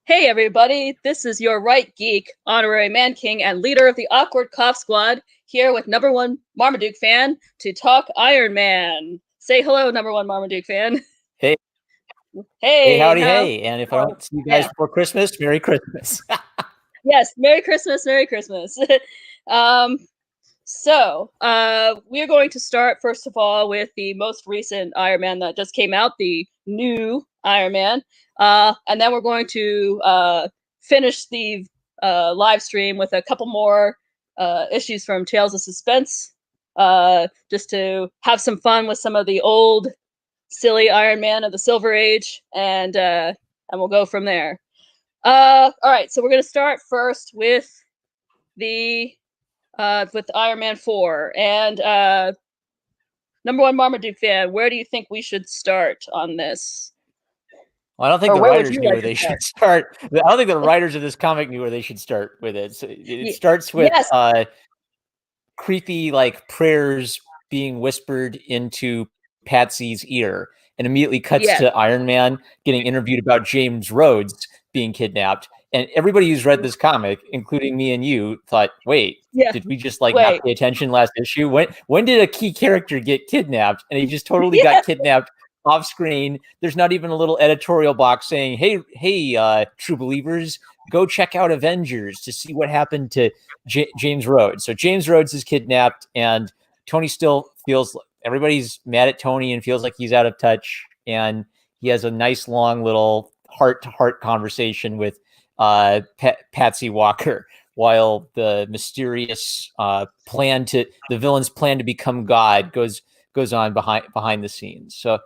Hey everybody, this is your right geek, honorary man king, and leader of the Awkward Cough Squad, here with number one Marmaduke Fan to talk Iron Man. Say hello, number one Marmaduke Fan. Hey, hey, Hey, howdy, how? hey. And if I Oh, don't see you guys yeah. before Christmas, Merry Christmas. Yes, Merry Christmas, Merry Christmas. um, we're going to start, first of all, with the most recent Iron Man that just came out, the new Iron Man. And then we're going to finish the live stream with a couple more issues from Tales of Suspense, just to have some fun with some of the old, silly Iron Man of the Silver Age, and we'll go from there. All right, so we're going to start first with the Iron Man 4. And number one Marmaduke Fan, where do you think we should start on this? Well, I don't think Or the where would writers you knew like where to they start? should start. I don't think the writers of this comic knew where they should start with it. So it starts with Yes. creepy like prayers being whispered into Patsy's ear, and immediately cuts Yes. to Iron Man getting interviewed about James Rhodes being kidnapped. And everybody who's read this comic, including me and you, thought, wait, Yeah. did we just like not Wait. pay attention last issue? When did a key character get kidnapped? And he just totally Yeah. got kidnapped off screen. There's not even a little editorial box saying, hey, true believers, go check out Avengers to see what happened to James Rhodes. So James Rhodes is kidnapped, and Tony still feels everybody's mad at Tony and feels like he's out of touch. And he has a nice long little heart-to-heart conversation with Patsy Walker, while the mysterious the villain's plan to become God goes on behind the scenes. So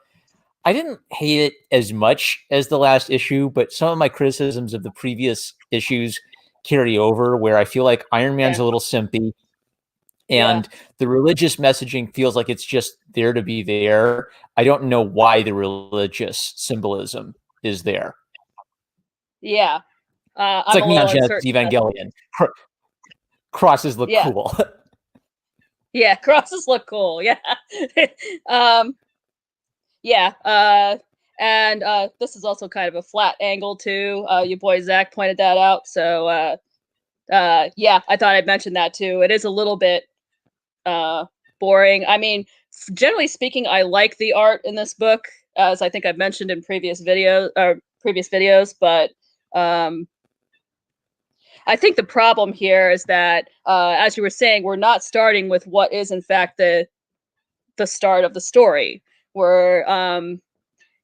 I didn't hate it as much as the last issue, but some of my criticisms of the previous issues carry over, where I feel like Iron Man's Yeah. a little simpy, Yeah. and the religious messaging feels like it's just there to be there. I don't know why the religious symbolism is there. Yeah. It's I'm like a Neon little Genesis uncertain. Evangelion. Crosses look Yeah. cool. Yeah. Crosses look cool. Yeah. um, yeah. And this is also kind of a flat angle too. Your boy Zach pointed that out. So yeah, I thought I'd mention that too. It is a little bit boring. I mean, generally speaking, I like the art in this book, as I think I've mentioned in previous videos. But I think the problem here is that, as you were saying, we're not starting with what is in fact the start of the story. We're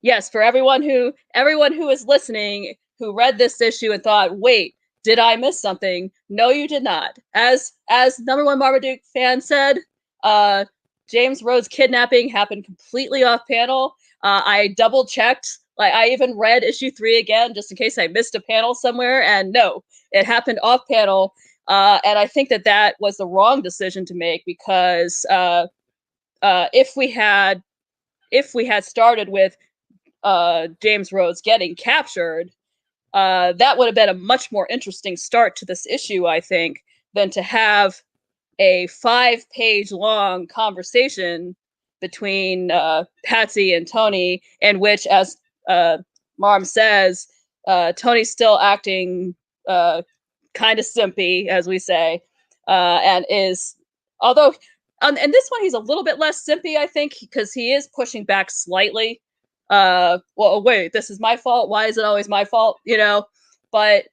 yes, for everyone who is listening who read this issue and thought, wait, did I miss something? No, you did not. As number one Marmaduke Fan said, uh, James Rhodes' kidnapping happened completely off panel. I double checked. Like, I even read issue 3 again just in case I missed a panel somewhere, and no, it happened off panel. And I think that was the wrong decision to make, because if we had started with James Rhodes getting captured, that would have been a much more interesting start to this issue, I think, than to have a 5-page long conversation between Patsy and Tony, in which, as Marm says, Tony's still acting kind of simpy, as we say, and is, although, and this one he's a little bit less simpy, I think, because he is pushing back slightly. Well, wait, this is my fault. Why is it always my fault? But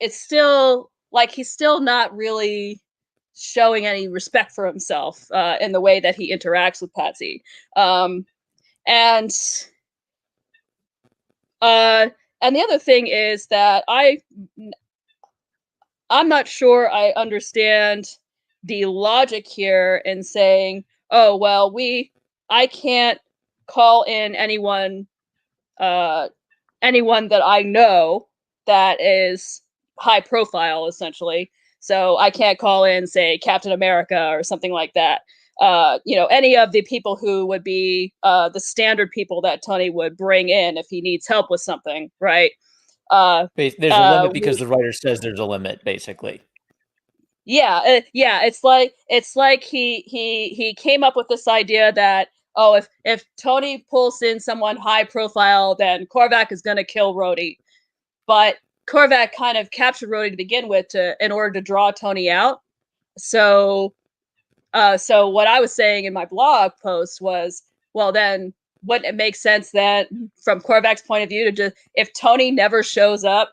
it's still like he's still not really showing any respect for himself in the way that he interacts with Patsy. Um, and and the other thing is that I'm not sure I understand the logic here in saying, oh well, I can't call in anyone that I know that is high profile, essentially. So I can't call in, say, Captain America or something like that. Any of the people who would be the standard people that Tony would bring in if he needs help with something, right? There's a limit because the writer says there's a limit, basically. Yeah. It's like he came up with this idea that, oh, if Tony pulls in someone high profile, then Korvac is gonna kill Rhodey. But Korvac kind of captured Rhodey to begin with in order to draw Tony out. So so what I was saying in my blog post was, well, then wouldn't it make sense that from Korvac's point of view to just, if Tony never shows up,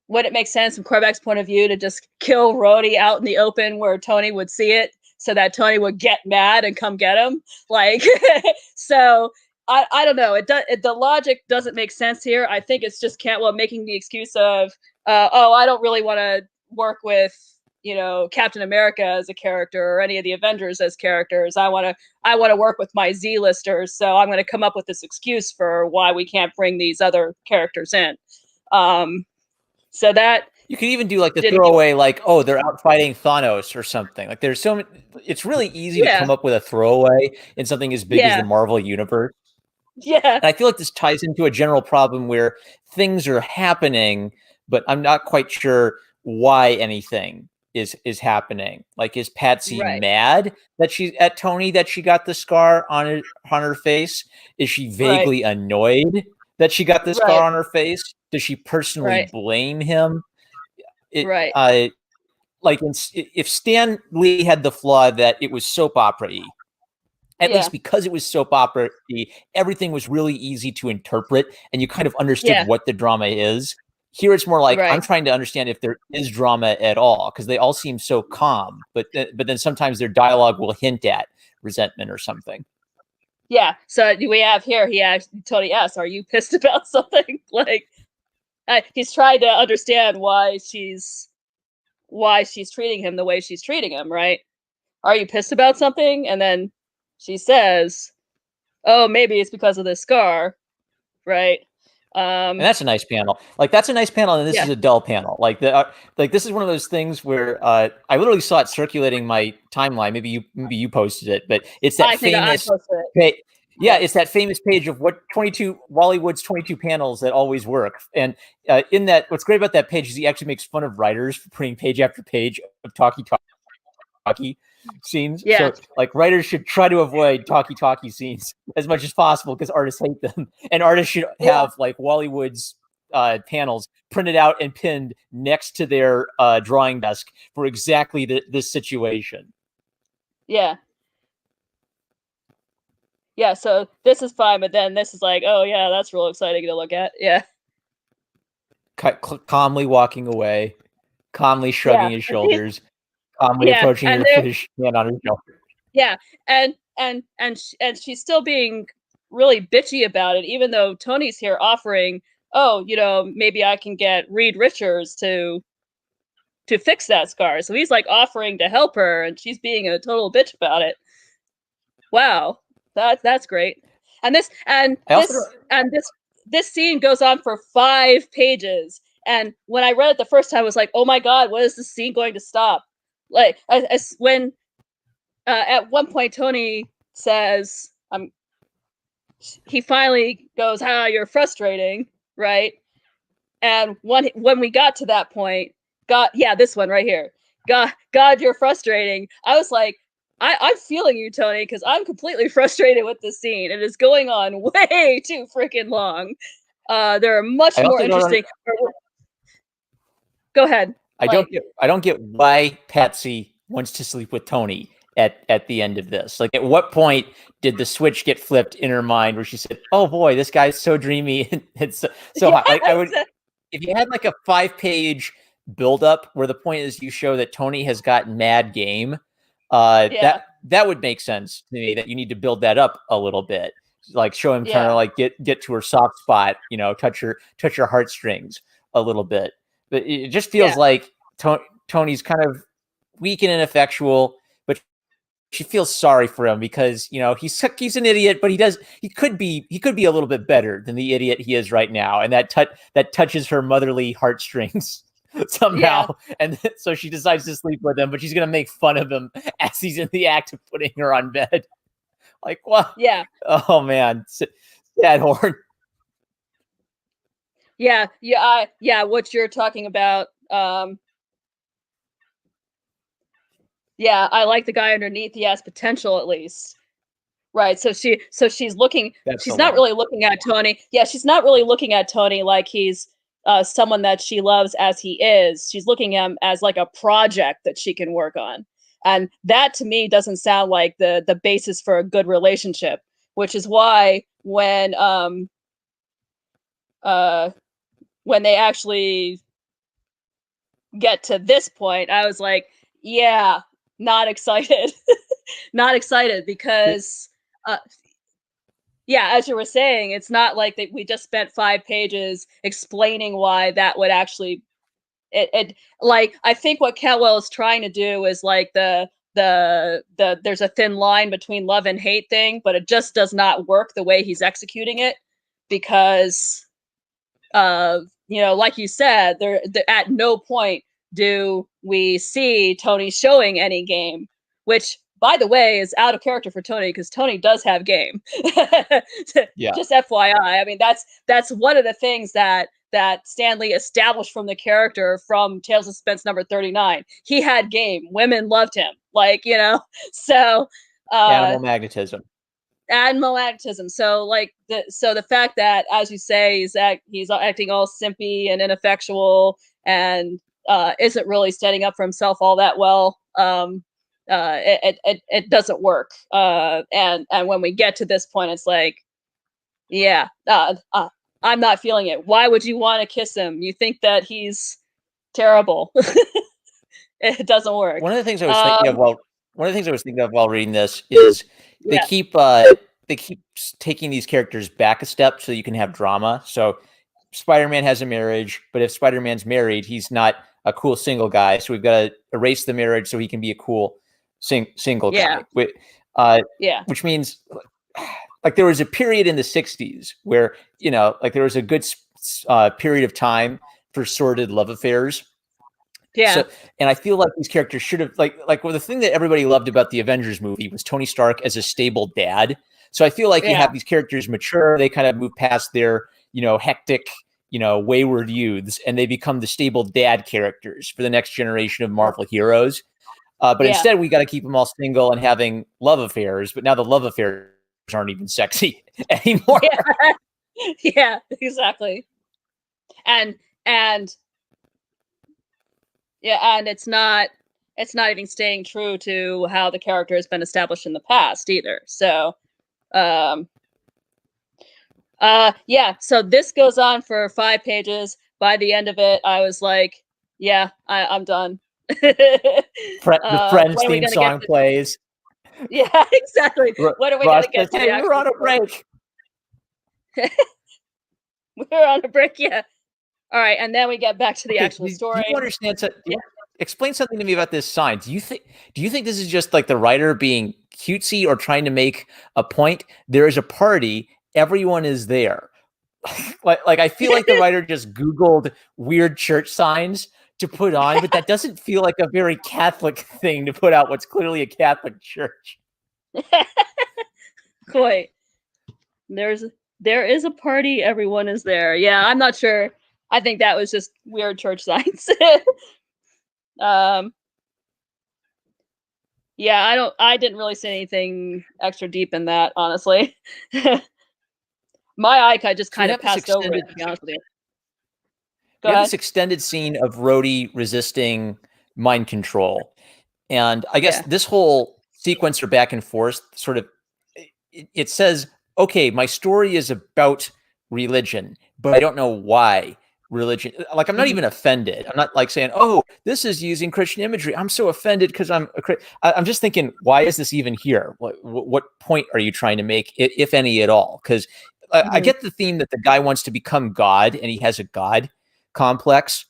would it make sense from Korvac's point of view to just kill Rhodey out in the open where Tony would see it, so that Tony would get mad and come get him? Like, so I don't know. The logic doesn't make sense here. I think it's just Cantwell making the excuse of, oh, I don't really want to work with, you know, Captain America as a character or any of the Avengers as characters. I want to work with my Z-listers, so I'm going to come up with this excuse for why we can't bring these other characters in. So that you could even do like the throwaway, like, oh, they're out fighting Thanos or something. Like, there's so many, it's really easy to come up with a throwaway in something as big as the Marvel universe. Yeah. And I feel like this ties into a general problem where things are happening, but I'm not quite sure why anything is happening. Like, is Patsy mad that she's at Tony that she got the scar on her face? Is she vaguely annoyed that she got the scar on her face? Does she personally blame him? Like, if Stan Lee had the flaw that it was soap opera-y, at least because it was soap opera-y, everything was really easy to interpret, and you kind of understood what the drama is. Here it's more like, I'm trying to understand if there is drama at all, because they all seem so calm, but then sometimes their dialogue will hint at resentment or something. Yeah, so we have here, Tony asks, are you pissed about something? Like, he's trying to understand why she's treating him the way she's treating him, right? Are you pissed about something? And then she says, oh, maybe it's because of this scar, right? And that's a nice panel. Like, that's a nice panel, and this is a dull panel. Like, this is one of those things where I literally saw it circulating my timeline. Maybe you posted it, but it's that famous. It's that famous page of what Wally Wood's 22 panels that always work. And in that, what's great about that page is he actually makes fun of writers for putting page after page of talkie scenes. So, like, writers should try to avoid talkie scenes as much as possible because artists hate them, and artists should have like Wally Wood's panels printed out and pinned next to their drawing desk for exactly this situation. So this is fine, but then this is like, oh yeah, that's real exciting to look at. Calmly walking away, calmly shrugging his shoulders, calmly approaching her with his hand on her shoulder. And she's still being really bitchy about it, even though Tony's here offering, oh, you know, maybe I can get Reed Richards to fix that scar. So he's like offering to help her, and she's being a total bitch about it. Wow, that's great. And this scene goes on for 5 pages. And when I read it the first time, I was like, oh my god, when is this scene going to stop? Like, when at one point Tony says, he finally goes, you're frustrating, right? And when we got to that point, this one right here, God, you're frustrating. I was like, I'm feeling you, Tony, because I'm completely frustrated with this scene. It is going on way too freaking long. There are much more interesting. Go ahead. I don't get why Patsy wants to sleep with Tony at the end of this. Like, at what point did the switch get flipped in her mind where she said, "Oh boy, this guy's so dreamy and so hot." Like, I would, if you had like a 5-page buildup where the point is you show that Tony has gotten mad game. That would make sense to me, that you need to build that up a little bit, like show him trying to like get to her soft spot, you know, touch her heartstrings a little bit. But it just feels like Tony's kind of weak and ineffectual, but she feels sorry for him because, you know, he's an idiot, but he could be a little bit better than the idiot he is right now, and that touches her motherly heartstrings somehow. And so she decides to sleep with him, but she's gonna make fun of him as he's in the act of putting her on bed. Like, what? Oh man, sad horn. What you're talking about. I like the guy underneath. He has potential, at least. Right. So she's looking. She's not really looking at Tony. Yeah, she's not really looking at Tony like he's someone that she loves as he is. She's looking at him as like a project that she can work on. And that to me doesn't sound like the basis for a good relationship, which is why when they actually get to this point, I was like, yeah, not excited. Not excited because yeah, as you were saying, it's not like that we just spent 5 pages explaining why that would actually it like I think what Cantwell is trying to do is like the there's a thin line between love and hate thing, but it just does not work the way he's executing it because like you said, there at no point do we see Tony showing any game, which by the way is out of character for Tony because Tony does have game. Yeah. Just FYI. I mean, that's one of the things that Stanley established from the character from Tales of Suspense number 39. He had game. Women loved him. So Animal magnetism. So the fact that, as you say, he's acting all simpy and ineffectual and isn't really standing up for himself all that well. It doesn't work. And when we get to this point, it's like, yeah, I'm not feeling it. Why would you want to kiss him? You think that he's terrible. It doesn't work. One of the things I was thinking of while reading this is they keep taking these characters back a step so you can have drama. So Spider-Man has a marriage, but if Spider-Man's married, he's not a cool single guy. So we've got to erase the marriage so he can be a cool single guy. Which means like there was a period in the 60s where, like there was a good period of time for sordid love affairs. Yeah. So, and I feel like these characters should have the thing that everybody loved about the Avengers movie was Tony Stark as a stable dad. So I feel like you have these characters mature, they kind of move past their, hectic, wayward youths, and they become the stable dad characters for the next generation of Marvel heroes. But instead we got to keep them all single and having love affairs. But now the love affairs aren't even sexy anymore. Yeah, exactly. And it's not even staying true to how the character has been established in the past either. So so this goes on for 5 pages. By the end of it, I was like, yeah, I'm done. The Friends theme song plays. Yeah, exactly. What are we going to get to? Hey, we're on a break. We're on a break, yeah. All right, and then we get back to the actual story. Do you understand? Explain something to me about this sign. Do you think this is just like the writer being cutesy or trying to make a point? There is a party. Everyone is there. like I feel like the writer just Googled weird church signs to put on, but that doesn't feel like a very Catholic thing to put out what's clearly a Catholic church. Quite. There is a party. Everyone is there. Yeah, I'm not sure. I think that was just weird church signs. I didn't really see anything extra deep in that, honestly. My eye just kind of passed over it, to be honest with you. We have this extended scene of Rhodey resisting mind control. And I guess this whole sequence or back and forth sort of, it says, okay, my story is about religion, but I don't know why religion. Like, I'm not even offended. I'm not like saying, oh, this is using Christian imagery. I'm so offended because I'm just thinking, why is this even here? What point are you trying to make, if any at all? Because I get the theme that the guy wants to become God and he has a God complex.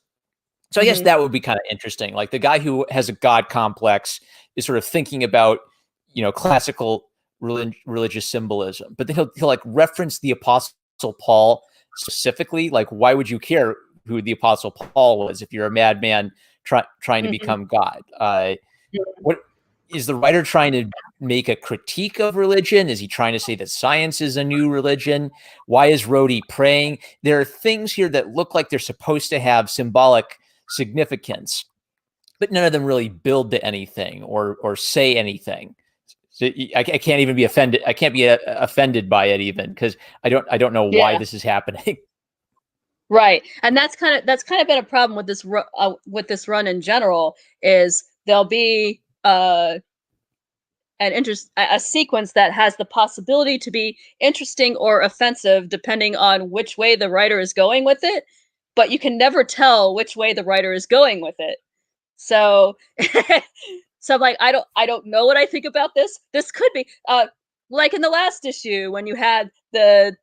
So I guess that would be kind of interesting. Like the guy who has a God complex is sort of thinking about, classical religious symbolism, but then he'll like reference the Apostle Paul specifically. Like, why would you care who the Apostle Paul was if you're a madman trying to become God? What is the writer trying to make a critique of religion? Is he trying to say that science is a new religion? Why is Rhodey praying? There are things here that look like they're supposed to have symbolic significance, but none of them really build to anything or say anything. So I can't even be offended. I can't be offended by it even because I don't know why this is happening. Right, and that's kind of been a problem with this run in general. Is there'll be a sequence that has the possibility to be interesting or offensive depending on which way the writer is going with it, but you can never tell which way the writer is going with it. So so I'm like, I don't know what I think about this. This could be like in the last issue when you had the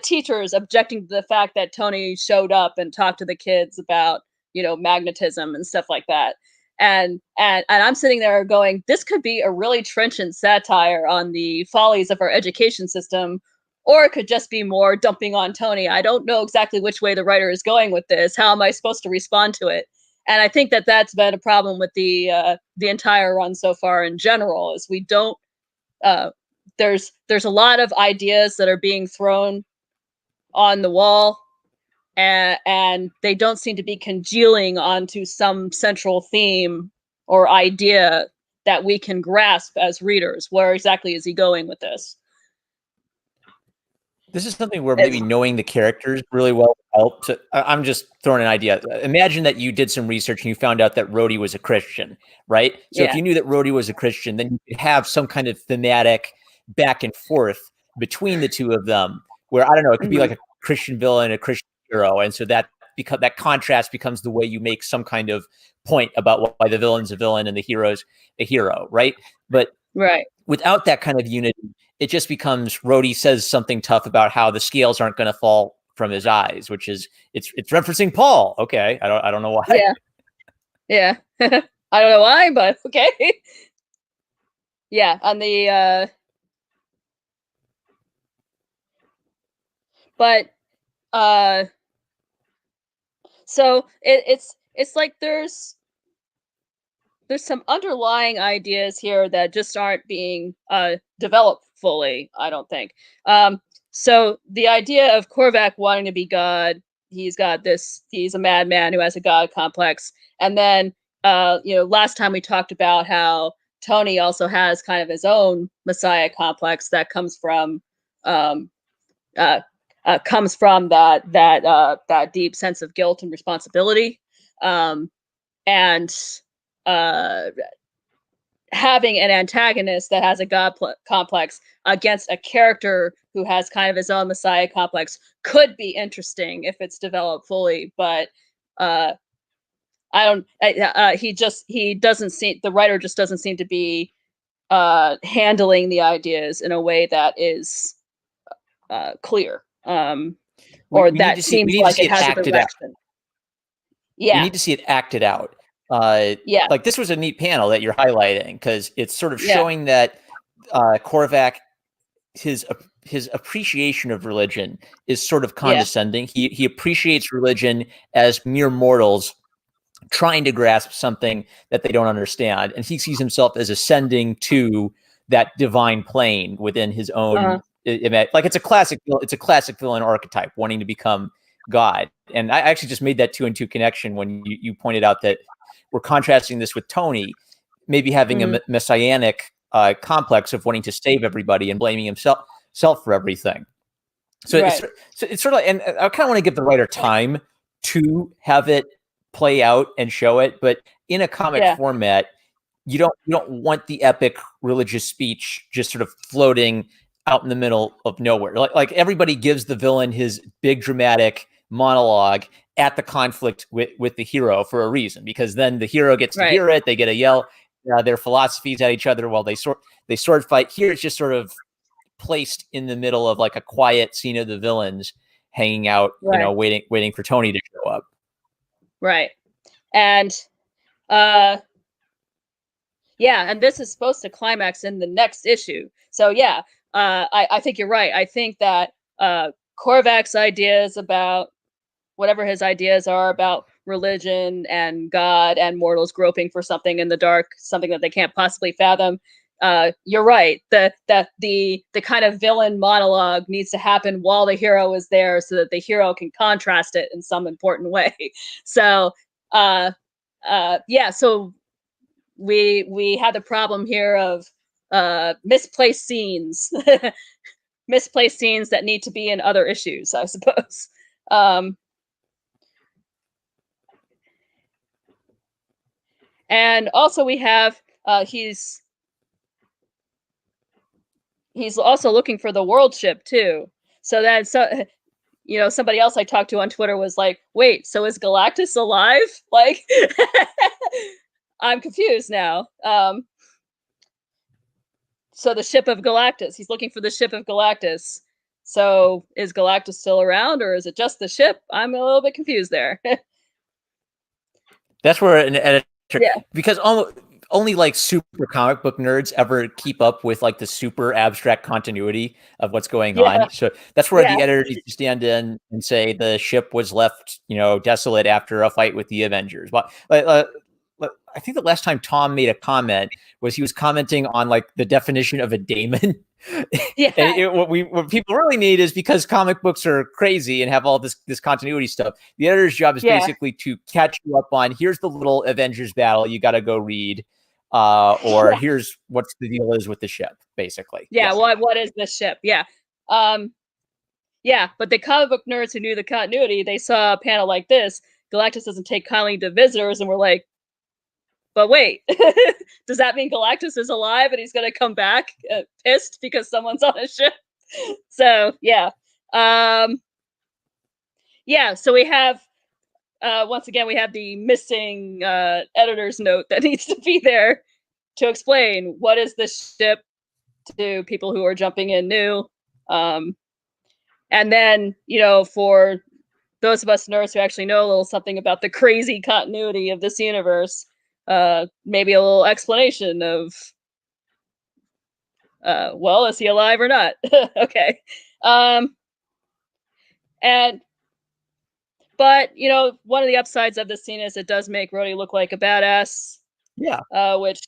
teachers objecting to the fact that Tony showed up and talked to the kids about, magnetism and stuff like that. And I'm sitting there going, this could be a really trenchant satire on the follies of our education system, or it could just be more dumping on Tony. I don't know exactly which way the writer is going with this. How am I supposed to respond to it? And I think that that's been a problem with the entire run so far in general. Is we don't there's a lot of ideas that are being thrown on the wall, and they don't seem to be congealing onto some central theme or idea that we can grasp as readers. Where exactly is he going with this? This is something where maybe knowing the characters really well helps. I'm just throwing an idea. Imagine that you did some research and you found out that Rhodey was a Christian, right? So if you knew that Rhodey was a Christian, then you could have some kind of thematic back and forth between the two of them, where, I don't know, it could be like a Christian villain, a Christian hero. And so that contrast becomes the way you make some kind of point about why the villain's a villain and the hero's a hero, right? But without that kind of unity, it just becomes Rhodey says something tough about how the scales aren't going to fall from his eyes, which is it's referencing Paul. Okay, I don't know why. Yeah. I don't know why, but okay. Yeah, on the but so it's like there's some underlying ideas here that just aren't being developed fully, I don't think. So the idea of Korvac wanting to be God, he's a madman who has a God complex. And then, last time we talked about how Tony also has kind of his own Messiah complex that comes from that deep sense of guilt and responsibility. And having an antagonist that has a God complex against a character who has kind of his own Messiah complex could be interesting if it's developed fully. But the writer just doesn't seem to be handling the ideas in a way that is clear, or that seems like it has a direction. We need to see it acted out. Like this was a neat panel that you're highlighting, because it's sort of showing that Korvac, his appreciation of religion is sort of condescending. He appreciates religion as mere mortals trying to grasp something that they don't understand, and he sees himself as ascending to that divine plane within his own. Like it's a classic villain archetype, wanting to become God. And I actually just made that 2 and 2 connection when you pointed out that we're contrasting this with Tony maybe having a messianic complex of wanting to save everybody and blaming himself for everything. So it's sort of, and I kind of want to give the writer time to have it play out and show it, but in a comic format, you don't want the epic religious speech just sort of floating out in the middle of nowhere. Like everybody gives the villain his big dramatic monologue at the conflict with the hero for a reason, because then the hero gets to hear it. They get to yell their philosophies at each other while they sword fight. Here it's just sort of placed in the middle of like a quiet scene of the villains hanging out, waiting for Tony to show up. Right. And and this is supposed to climax in the next issue. So I think you're right. I think that Korvac's ideas about whatever his ideas are about religion and God and mortals groping for something in the dark, something that they can't possibly fathom. You're right. The kind of villain monologue needs to happen while the hero is there, so that the hero can contrast it in some important way. So so we had the problem here of misplaced scenes. Misplaced scenes that need to be in other issues, I suppose. And also we have he's also looking for the world ship too. So then somebody else I talked to on Twitter was like, wait, so is Galactus alive? Like, I'm confused now. So the ship of Galactus, he's looking for the ship of Galactus. So is Galactus still around, or is it just the ship? I'm a little bit confused there. That's where an editor, yeah, because only like super comic book nerds ever keep up with like the super abstract continuity of what's going yeah, on. So that's where yeah, the editor needs to stand in and say the ship was left, desolate after a fight with the Avengers. But I think the last time Tom made a comment was he was commenting on like the definition of a daemon. yeah, And what people really need is, because comic books are crazy and have all this continuity stuff, the editor's job is yeah, basically to catch you up on, here's the little Avengers battle you got to go read, or here's what's the deal is with the ship, basically. yeah. What is this ship? Yeah, yeah. But the comic book nerds who knew the continuity, they saw a panel like this. Galactus doesn't take kindly to visitors, and we're like, but wait, does that mean Galactus is alive and he's going to come back pissed because someone's on a ship? So yeah, yeah. So we have once again we have the missing editor's note that needs to be there to explain what is this ship to people who are jumping in new, and then for those of us nerds who actually know a little something about the crazy continuity of this universe. Maybe a little explanation of well, is he alive or not? Okay. And but one of the upsides of this scene is it does make Rhodey look like a badass. Yeah. Which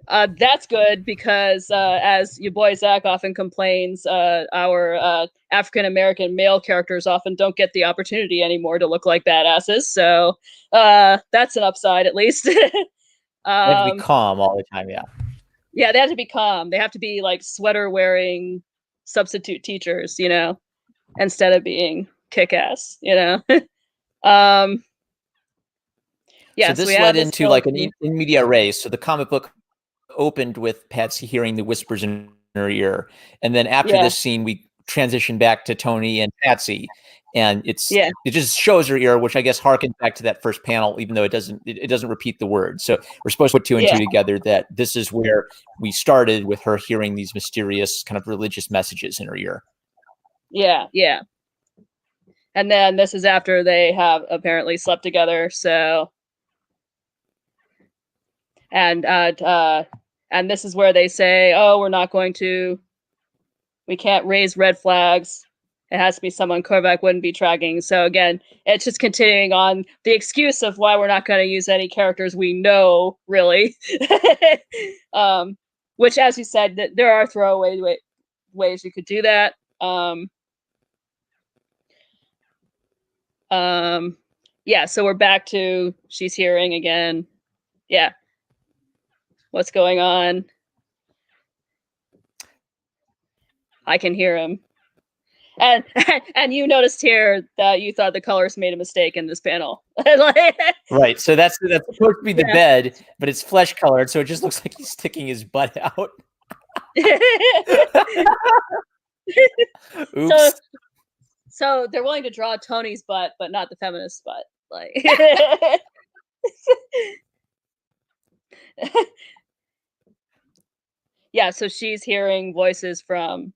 that's good because as your boy Zach often complains, our African American male characters often don't get the opportunity anymore to look like badasses. So that's an upside, at least. They have to be calm all the time. Yeah. Yeah, they have to be calm. They have to be like sweater wearing substitute teachers, instead of being kick ass, Yeah, so this led into like an in media race. So the comic book opened with Patsy hearing the whispers in her ear, and then after this scene, we transition back to Tony and Patsy, and it just shows her ear, which I guess harkens back to that first panel, even though it doesn't repeat the words. So we're supposed to put two and two together, that this is where we started with her hearing these mysterious kind of religious messages in her ear. Yeah, yeah. And then this is after they have apparently slept together. So, and this is where they say, "Oh, we can't raise red flags. It has to be someone Korvac wouldn't be tracking." So again, it's just continuing on the excuse of why we're not going to use any characters we know, really. Which, as you said, there are throwaway ways you could do that. Yeah, so we're back to she's hearing again. Yeah. What's going on? I can hear him. And you noticed here that you thought the colors made a mistake in this panel. Right. So that's supposed to be the bed, but it's flesh colored, so it just looks like he's sticking his butt out. Oops. So they're willing to draw Tony's butt, but not the feminist butt. Like yeah, so she's hearing voices from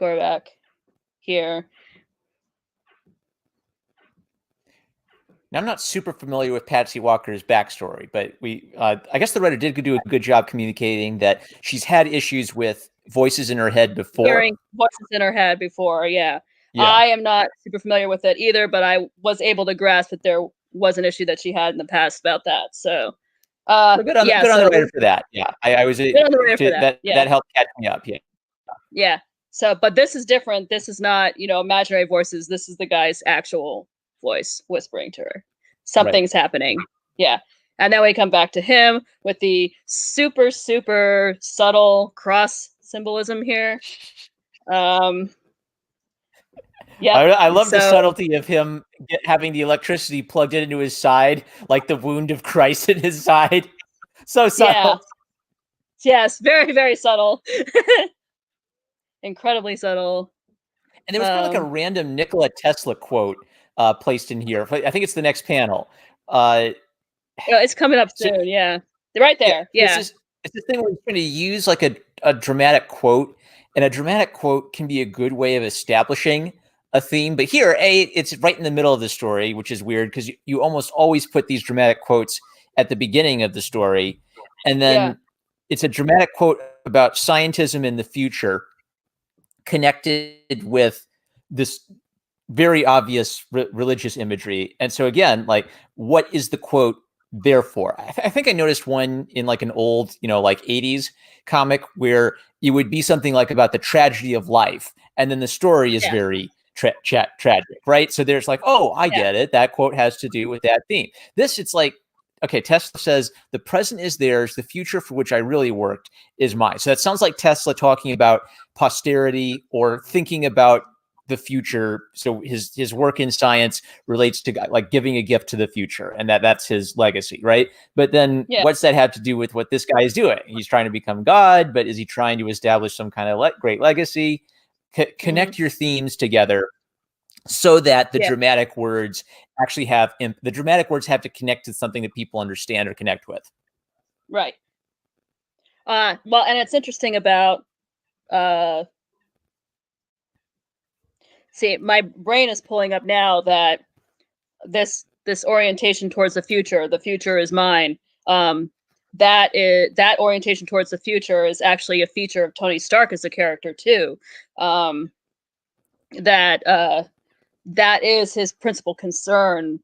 Korvac here. Now, I'm not super familiar with Patsy Walker's backstory, but I guess the writer did do a good job communicating that she's had issues with voices in her head before. Hearing voices in her head before, yeah. I am not super familiar with it either, but I was able to grasp that there was an issue that she had in the past about that. So, good on the writer for that. Yeah, I was good on the writer for that. That helped catch me up. Yeah. Yeah. So, but this is different. This is not, imaginary voices. This is the guy's actual voice whispering to her. Something's happening. Yeah. And then we come back to him with the super, super subtle cross symbolism here. Yep. I love the So subtlety of him having the electricity plugged into his side, like the wound of Christ in his side. So yeah, subtle. yes, very very subtle, incredibly subtle. And there was kind of like a random Nikola Tesla quote placed in here. I think it's the next panel. It's coming up So soon. Yeah, they're right yeah, there. Yeah. it's this thing where he's trying to use like a dramatic quote, and a dramatic quote can be a good way of establishing a theme. But here, it's right in the middle of the story, which is weird because you almost always put these dramatic quotes at the beginning of the story, and Yeah. then it's a dramatic quote about scientism in the future connected with this very obvious religious imagery. And so again, like, what is the quote there for? I think I noticed one in like an old, like 80s comic where it would be something like about the tragedy of life, and then the story is Yeah. very tragic, right? So there's like, oh, I Yeah. get it. That quote has to do with that theme. This, it's like, okay, Tesla says the present is theirs, the future for which I really worked is mine. So that sounds like Tesla talking about posterity or thinking about the future. So his work in science relates to like giving a gift to the future, and that's his legacy, right? But then Yeah. what's that have to do with what this guy is doing? He's trying to become God, but is he trying to establish some kind of great legacy? Connect your themes together so that the Yeah. dramatic words actually have the dramatic words have to connect to something that people understand or connect with. Right. Well, and it's interesting about see, my brain is pulling up now that this orientation towards the future is mine. Um, that orientation towards the future is actually a feature of Tony Stark as a character too. Um, that is his principal concern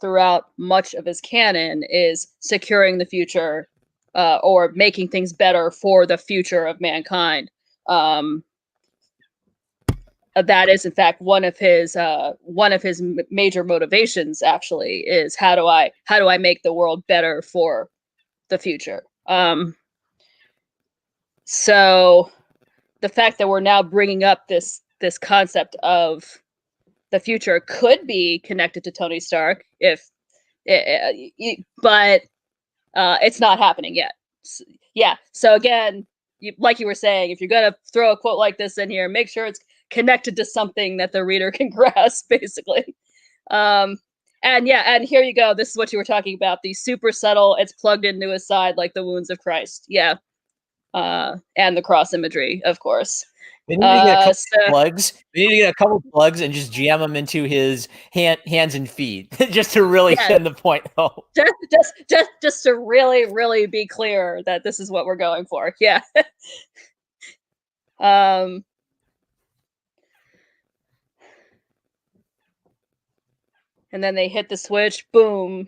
throughout much of his canon is securing the future, or making things better for the future of mankind. Um, that is in fact one of his major motivations. Actually, is how do I make the world better for the future. So the fact that we're now bringing up this concept of the future could be connected to Tony Stark, but it's not happening yet. Yeah. So again, like you were saying, if you're gonna throw a quote like this in here, make sure it's connected to something that the reader can grasp, basically. Um, and yeah, and here you go. This is what you were talking about. The super subtle. It's plugged into his side like the wounds of Christ. Yeah. And the cross imagery, of course. They need to get a couple So plugs. They need to get a couple plugs and just jam them into his hands and feet, just to really yeah, send the point home. just to really be clear that this is what we're going for. Yeah. um and then they hit the switch, boom,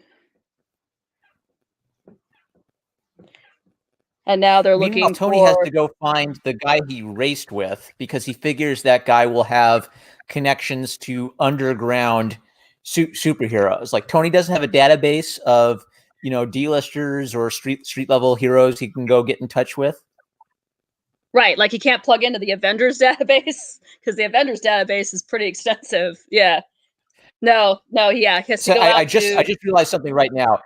and now they're Meanwhile, looking Tony has for to go find the guy he raced with because he figures that guy will have connections to underground superheroes. Like, Tony doesn't have a database of D-listers or street level heroes he can go get in touch with. right, like he can't plug into the Avengers database because the Avengers database is pretty extensive. Yeah. No, yeah, he has to So go I out just I to just realized something right now.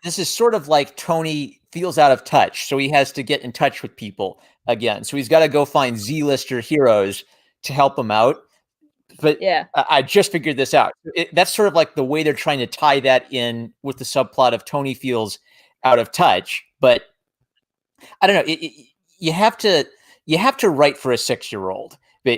This is sort of like Tony feels out of touch, so he has to get in touch with people again. So he's got to go find Z-lister heroes to help him out. But yeah. I just figured this out. That's sort of like the way they're trying to tie that in with the subplot of Tony feels out of touch. But I don't know. You have to write for a 6-year-old, Yeah.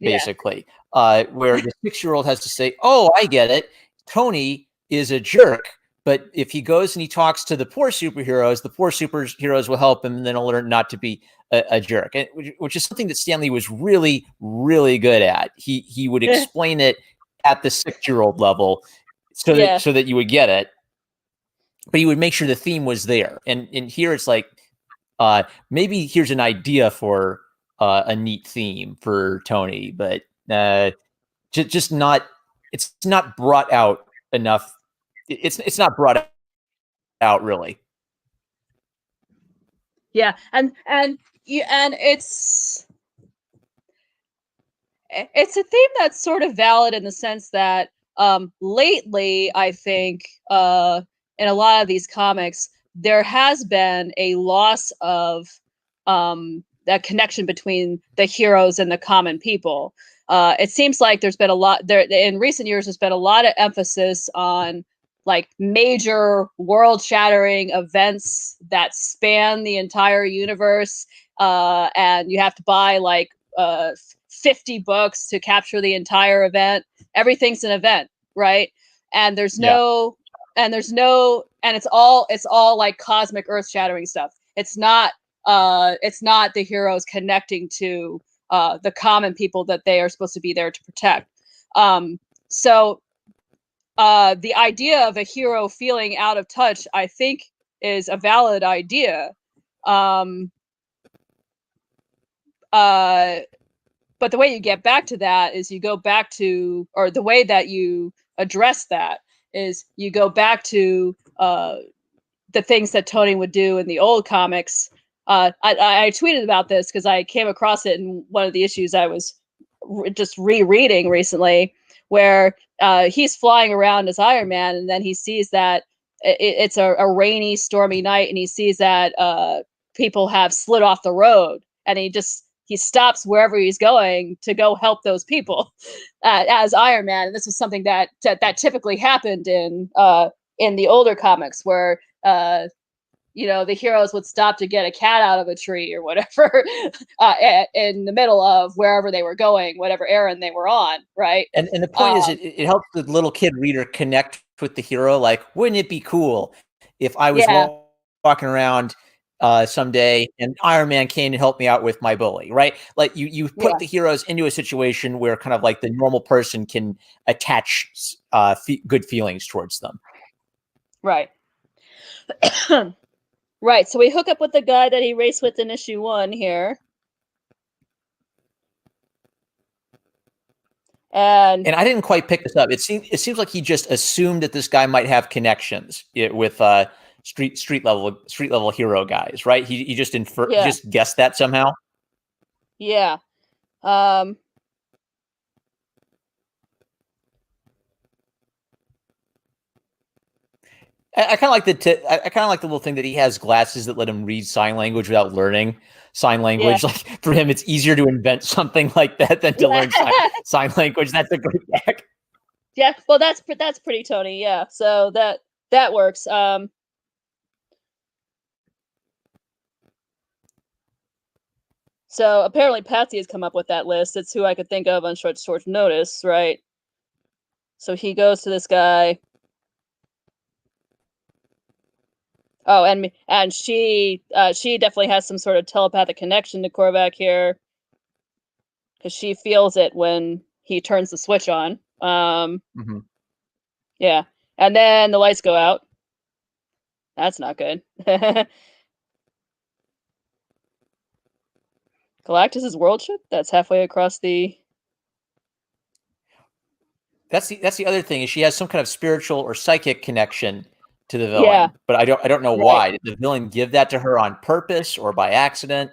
basically, where the 6-year-old has to say, "Oh, I get it. Tony is a jerk." But if he goes and he talks to the poor superheroes will help him, and then he'll learn not to be a jerk. And, which is something that Stanley was really, really good at. He would explain it at the 6-year-old level, Yeah. so that you would get it. But he would make sure the theme was there. And here it's like, maybe here's an idea for a neat theme for Tony, but just not. It's not brought out enough. It's not brought out really. Yeah. And it's it's a theme that's sort of valid in the sense that lately, I think, in a lot of these comics, there has been a loss of that connection between the heroes and the common people. It seems like there's been a lot there in recent years. There's been a lot of emphasis on like major world-shattering events that span the entire universe, and you have to buy like 50 books to capture the entire event. Everything's an event, right? And there's no and it's all like cosmic earth-shattering stuff. It's not the heroes connecting to the common people that they are supposed to be there to protect. So the idea of a hero feeling out of touch, I think, is a valid idea. But the way you get back to that is you go back to, or the way that you address that is you go back to the things that Tony would do in the old comics. I tweeted about this because I came across it in one of the issues I was just rereading recently, where he's flying around as Iron Man, and then he sees that it's a rainy, stormy night, and he sees that people have slid off the road, and he stops wherever he's going to go help those people as Iron Man. And this was something that typically happened in the older comics, where the heroes would stop to get a cat out of a tree or whatever in the middle of wherever they were going, whatever errand they were on, right? And the point is, it helps the little kid reader connect with the hero. Like, wouldn't it be cool if I was walking around someday and Iron Man came to help me out with my bully, right? Like you put the heroes into a situation where kind of like the normal person can attach good feelings towards them. Right. Right. So we hook up with the guy that he raced with in issue 1 here. And I didn't quite pick this up. It seems like he just assumed that this guy might have connections with street level hero guys, right? He just just guessed that somehow. Yeah. I kind of like the little thing that he has glasses that let him read sign language without learning sign language. Like for him, it's easier to invent something like that than to learn sign language. That's a great gag. Yeah, well, that's pretty Tony. Yeah, so that works. So apparently Patsy has come up with that list. It's who I could think of on short notice, right? So he goes to this guy. Oh, and she definitely has some sort of telepathic connection to Korvac here, because she feels it when he turns the switch on. Yeah, and then the lights go out. That's not good. Galactus's world ship that's halfway across the. That's the other thing, is she has some kind of spiritual or psychic connection to the villain, but I don't know why. Did the villain give that to her on purpose or by accident?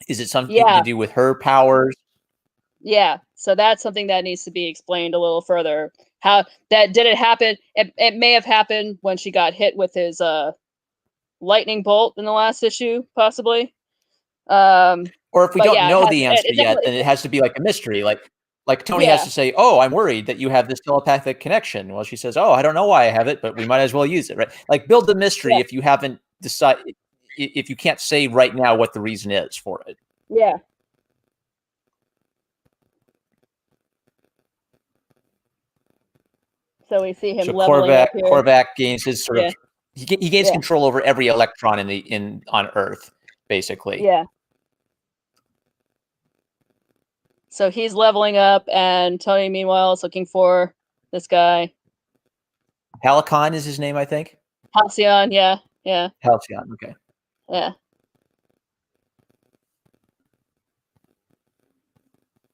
Is it something to do with her powers? Yeah, so that's something that needs to be explained a little further. How that did it happen? It may have happened when she got hit with his lightning bolt in the last issue, possibly. Or if we don't know the answer yet, then it has to be like a mystery. Like Tony has to say, "Oh, I'm worried that you have this telepathic connection." Well, she says, "Oh, I don't know why I have it, but we might as well use it." Right? Like build the mystery if you haven't decided, if you can't say right now what the reason is for it. Yeah. So we see him leveling up here. Korvac gains his sort of he gains control over every electron on Earth, basically. Yeah. So he's leveling up, and Tony, meanwhile, is looking for this guy. Halcyon is his name, I think. Halcyon, yeah. Halcyon, okay. Yeah.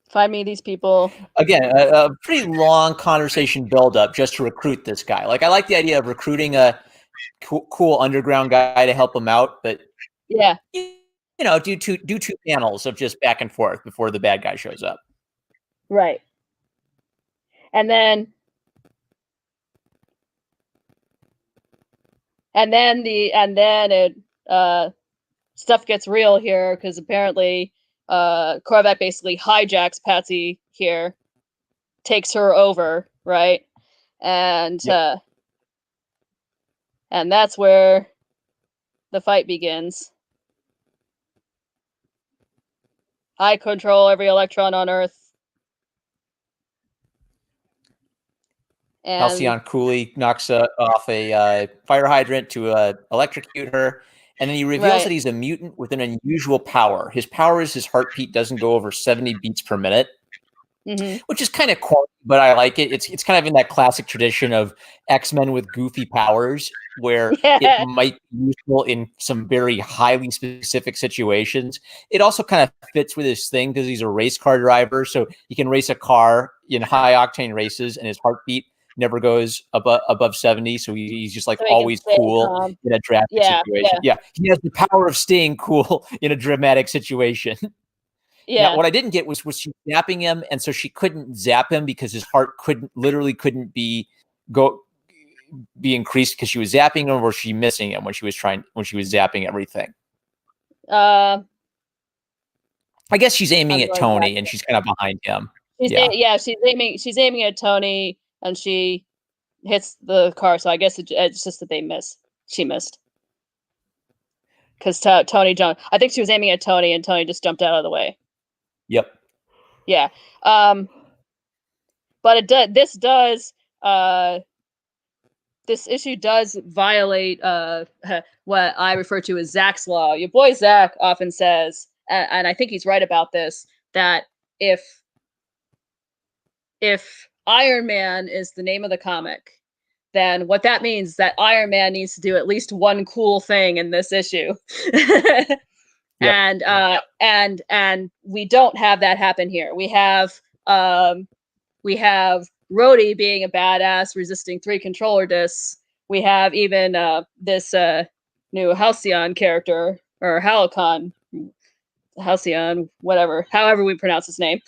Find me these people. Again, a pretty long conversation build-up just to recruit this guy. Like, I like the idea of recruiting a cool underground guy to help him out, but do two panels of just back and forth before the bad guy shows up. Right. And then it stuff gets real here because apparently Corvette basically hijacks Patsy here, takes her over, right? And Yep. and that's where the fight begins. I control every electron on Earth. And Halcyon coolly knocks off a fire hydrant to electrocute her. And then he reveals that he's a mutant with an unusual power. His power is his heartbeat doesn't go over 70 beats per minute, which is kind of corny, but I like it. It's kind of in that classic tradition of X-Men with goofy powers, where it might be useful in some very highly specific situations. It also kind of fits with his thing because he's a race car driver, so he can race a car in high octane races, and his heartbeat never goes above 70, so he's just like always cool in a dramatic situation. Yeah, he has the power of staying cool in a dramatic situation. Yeah. Now, what I didn't get was she zapping him, and so she couldn't zap him because his heart literally couldn't be increased because she was zapping him, or was she missing him when she was zapping everything? I guess she's aiming at Tony, and she's kind of behind him. She's aiming at Tony, and she hits the car. So I guess it's just that she missed because Tony jumped. I think she was aiming at Tony, and Tony just jumped out of the way. Yep. Yeah. But this issue does violate what I refer to as Zach's law. Your boy Zach often says, and I think he's right about this, that if Iron Man is the name of the comic, then what that means is that Iron Man needs to do at least one cool thing in this issue. Yep. And we don't have that happen here. We have Rhodey being a badass, resisting 3 controller discs. We have even this new Halcyon character, or Halcyon, whatever, however we pronounce his name.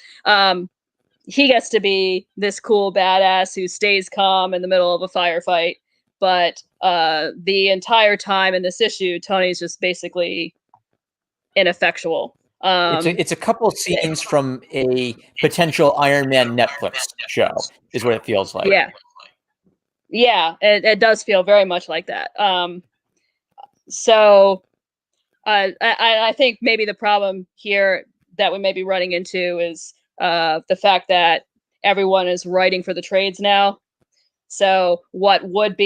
He gets to be this cool badass who stays calm in the middle of a firefight. But the entire time in this issue, Tony's just basically ineffectual. It's a couple of scenes from a potential Iron Man Netflix show, is what it feels like. Yeah, it does feel very much like that. So I think maybe the problem here that we may be running into is the fact that everyone is writing for the trades now. So what would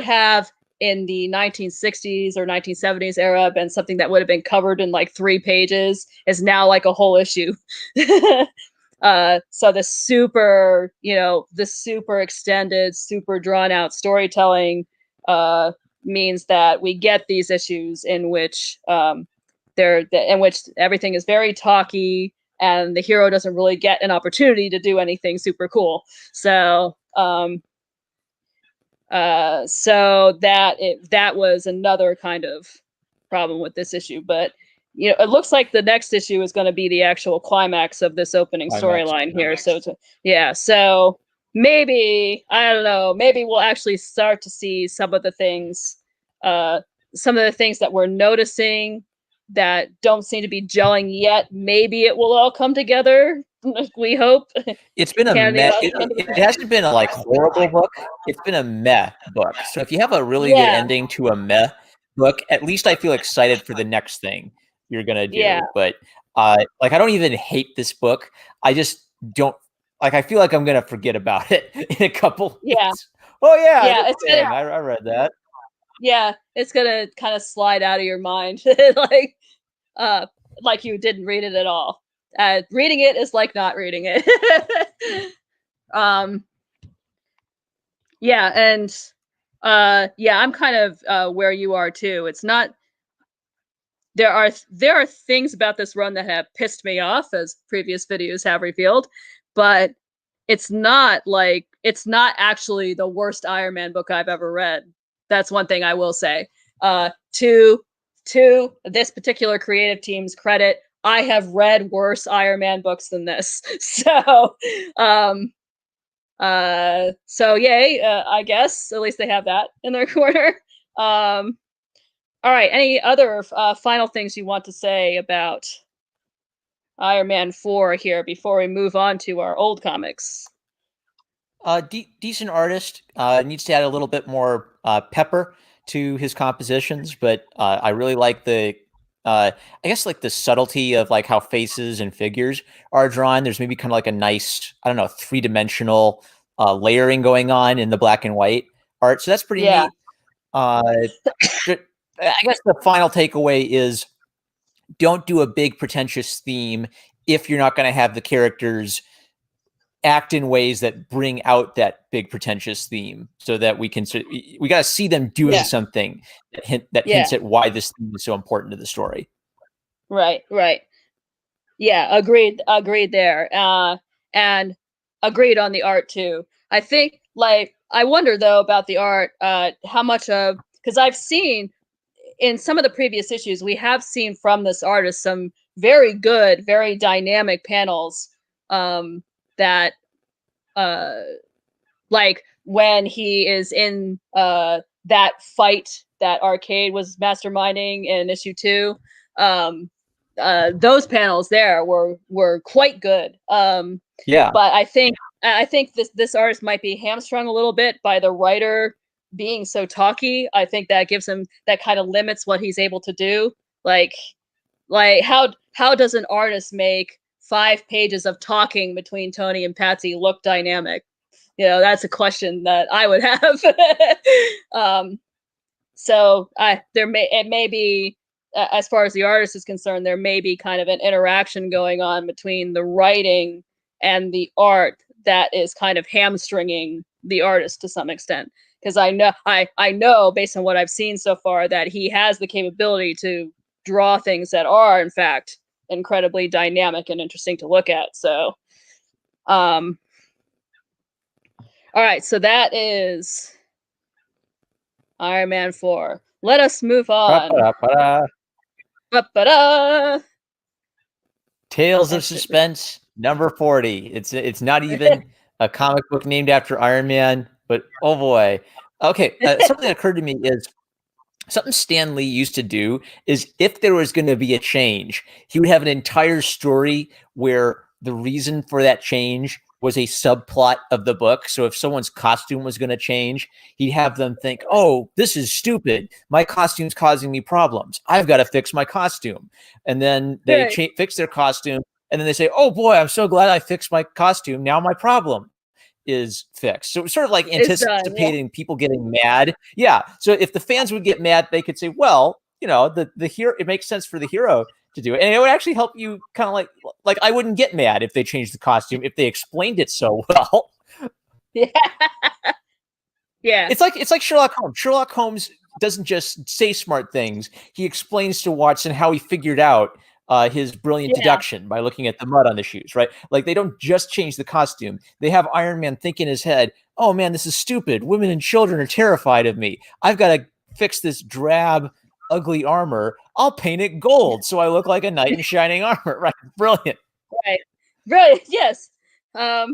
have in the 1960s or 1970s era been something that would have been covered in like 3 pages is now like a whole issue. So the super extended, super drawn out storytelling means that we get these issues in which everything is very talky and the hero doesn't really get an opportunity to do anything super cool. So that was another kind of problem with this issue. But it looks like the next issue is going to be the actual climax of this opening storyline here. So so maybe, I don't know, maybe we'll actually start to see some of the things that we're noticing that don't seem to be gelling yet. Maybe it will all come together. We hope. It's been a meh. It hasn't been a like horrible book. It's been a meh book. So if you have a really good ending to a meh book, at least I feel excited for the next thing you're gonna do. Yeah. But like I don't even hate this book. I just don't I feel like I'm gonna forget about it in a couple. Yeah. Oh yeah. I read that. Yeah, it's gonna kind of slide out of your mind, like you didn't read it at all. Reading it is like not reading it. Yeah, and I'm kind of where you are too. It's not. There are things about this run that have pissed me off, as previous videos have revealed, but it's not actually the worst Iron Man book I've ever read. That's one thing I will say. To this particular creative team's credit, I have read worse Iron Man books than this. So, so yay, I guess at least they have that in their corner. All right, any other final things you want to say about Iron Man 4 here before we move on to our old comics? Decent artist, needs to add a little bit more pepper to his compositions, but I really like the I guess like the subtlety of like how faces and figures are drawn. There's maybe kind of like a nice, I don't know, three-dimensional layering going on in the black and white art. So that's pretty Yeah, neat. I guess the final takeaway is don't do a big pretentious theme if you're not going to have the characters act in ways that bring out that big pretentious theme, so that we got to see them doing yeah, something that yeah. hints at why this theme is so important to the story. Right, right. Yeah, agreed there. And agreed on the art too. I think, like, I wonder though about the art, how much of, because I've seen in some of the previous issues, we have seen from this artist some very good, very dynamic panels, that uh like when he is in that fight that Arcade was masterminding in issue 2. um those panels there were quite good. Yeah. But I think this artist might be hamstrung a little bit by the writer being so talky. I think that gives him, that kind of limits what he's able to do. Like how does an artist make 5 pages of talking between Tony and Patsy look dynamic? That's a question that I would have. So it may be, as far as the artist is concerned, there may be kind of an interaction going on between the writing and the art that is kind of hamstringing the artist to some extent. Because I know based on what I've seen so far that he has the capability to draw things that are in fact incredibly dynamic and interesting to look at. So, all right, so that is Iron Man 4. Let us move on. Ba-ba-da-ba-da. Ba-ba-da! Tales of Suspense number 40. It's not even a comic book named after Iron Man, but oh boy. Okay, something that occurred to me is something Stan Lee used to do is if there was going to be a change, he would have an entire story where the reason for that change was a subplot of the book. So if someone's costume was going to change, he'd have them think, oh, this is stupid. My costume's causing me problems. I've got to fix my costume. And then they Right. fix their costume. And then they say, oh boy, I'm so glad I fixed my costume. Now my problem is fixed. So it's sort of like It's done. Yeah. anticipating people getting mad. Yeah. So if the fans would get mad, they could say, well, the hero, it makes sense for the hero to do it. And it would actually help you kind of like I wouldn't get mad if they changed the costume, if they explained it so well. Yeah. Yeah. It's like Sherlock Holmes. Sherlock Holmes doesn't just say smart things. He explains to Watson how he figured out his brilliant deduction by looking at the mud on the shoes, right? Like they don't just change the costume. They have Iron Man think in his head, oh man, this is stupid. Women and children are terrified of me. I've got to fix this drab, ugly armor. I'll paint it gold so I look like a knight in shining armor, right? Brilliant. Right. Right. Yes. Okay.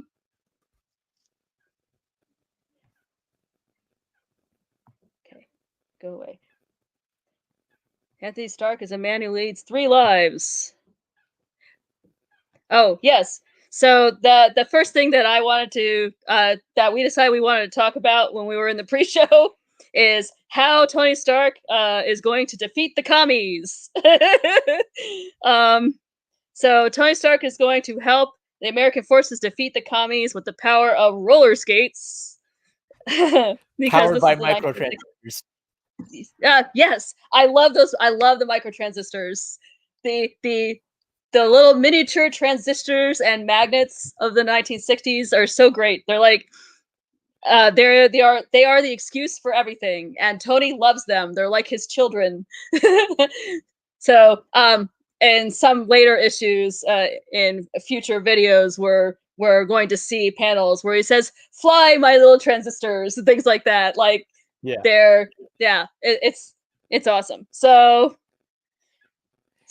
Go away. Anthony Stark is a man who leads 3 lives. Oh, yes. So the first thing that I wanted to that we decided we wanted to talk about when we were in the pre-show is how Tony Stark is going to defeat the commies. So Tony Stark is going to help the American forces defeat the commies with the power of roller skates. Because Powered this by is the microtransistors. yes, I love those. I love the microtransistors. The little miniature transistors and magnets of the 1960s are so great. They're like they are the excuse for everything, and Tony loves them. They're like his children. So in some later issues, in future videos, we're going to see panels where he says, "Fly, my little transistors," and things like that. Like Yeah. it's awesome. So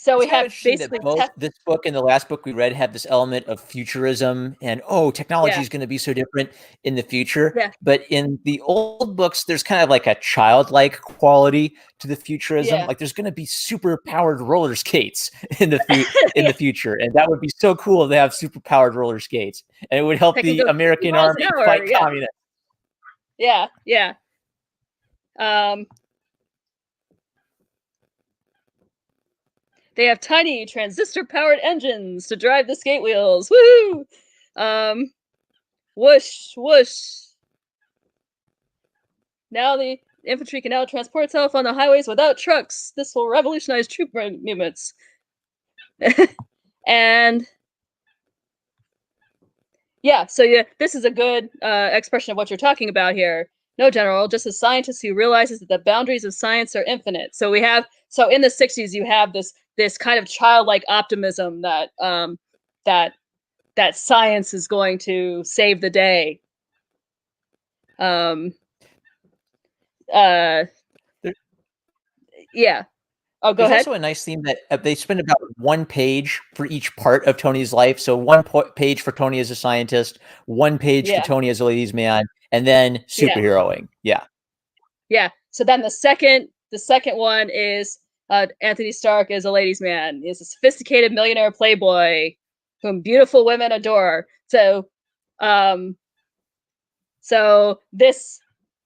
So It's we kind of have interesting that basically both this book and the last book we read have this element of futurism and, oh, technology yeah, is going to be so different in the future. yeah, But in the old books, there's kind of like a childlike quality to the futurism. yeah, Like there's going to be super powered roller skates in in yeah. the future, and that would be so cool to have super powered roller skates, and it would help That can the go 50 American miles an army hour. fight Yeah, communists. yeah, yeah. Um, they have tiny transistor-powered engines to drive the skate wheels. Woohoo! Um, whoosh, whoosh. Now the infantry can now transport itself on the highways without trucks. This will revolutionize troop movements. And yeah, so yeah, this is a good expression of what you're talking about here. No, General, just a scientist who realizes that the boundaries of science are infinite. So we have, so in the 60s, you have this kind of childlike optimism that that that science is going to save the day. Um, uh, There- yeah. Oh, go There's ahead. also a nice theme that they spend about one page for each part of Tony's life. So one page for Tony as a scientist, one page for Yeah, Tony as a ladies' man, and then yeah, superheroing. Yeah. yeah. So then the second one is Anthony Stark is a ladies' man. He's a sophisticated millionaire playboy whom beautiful women adore. Um, so this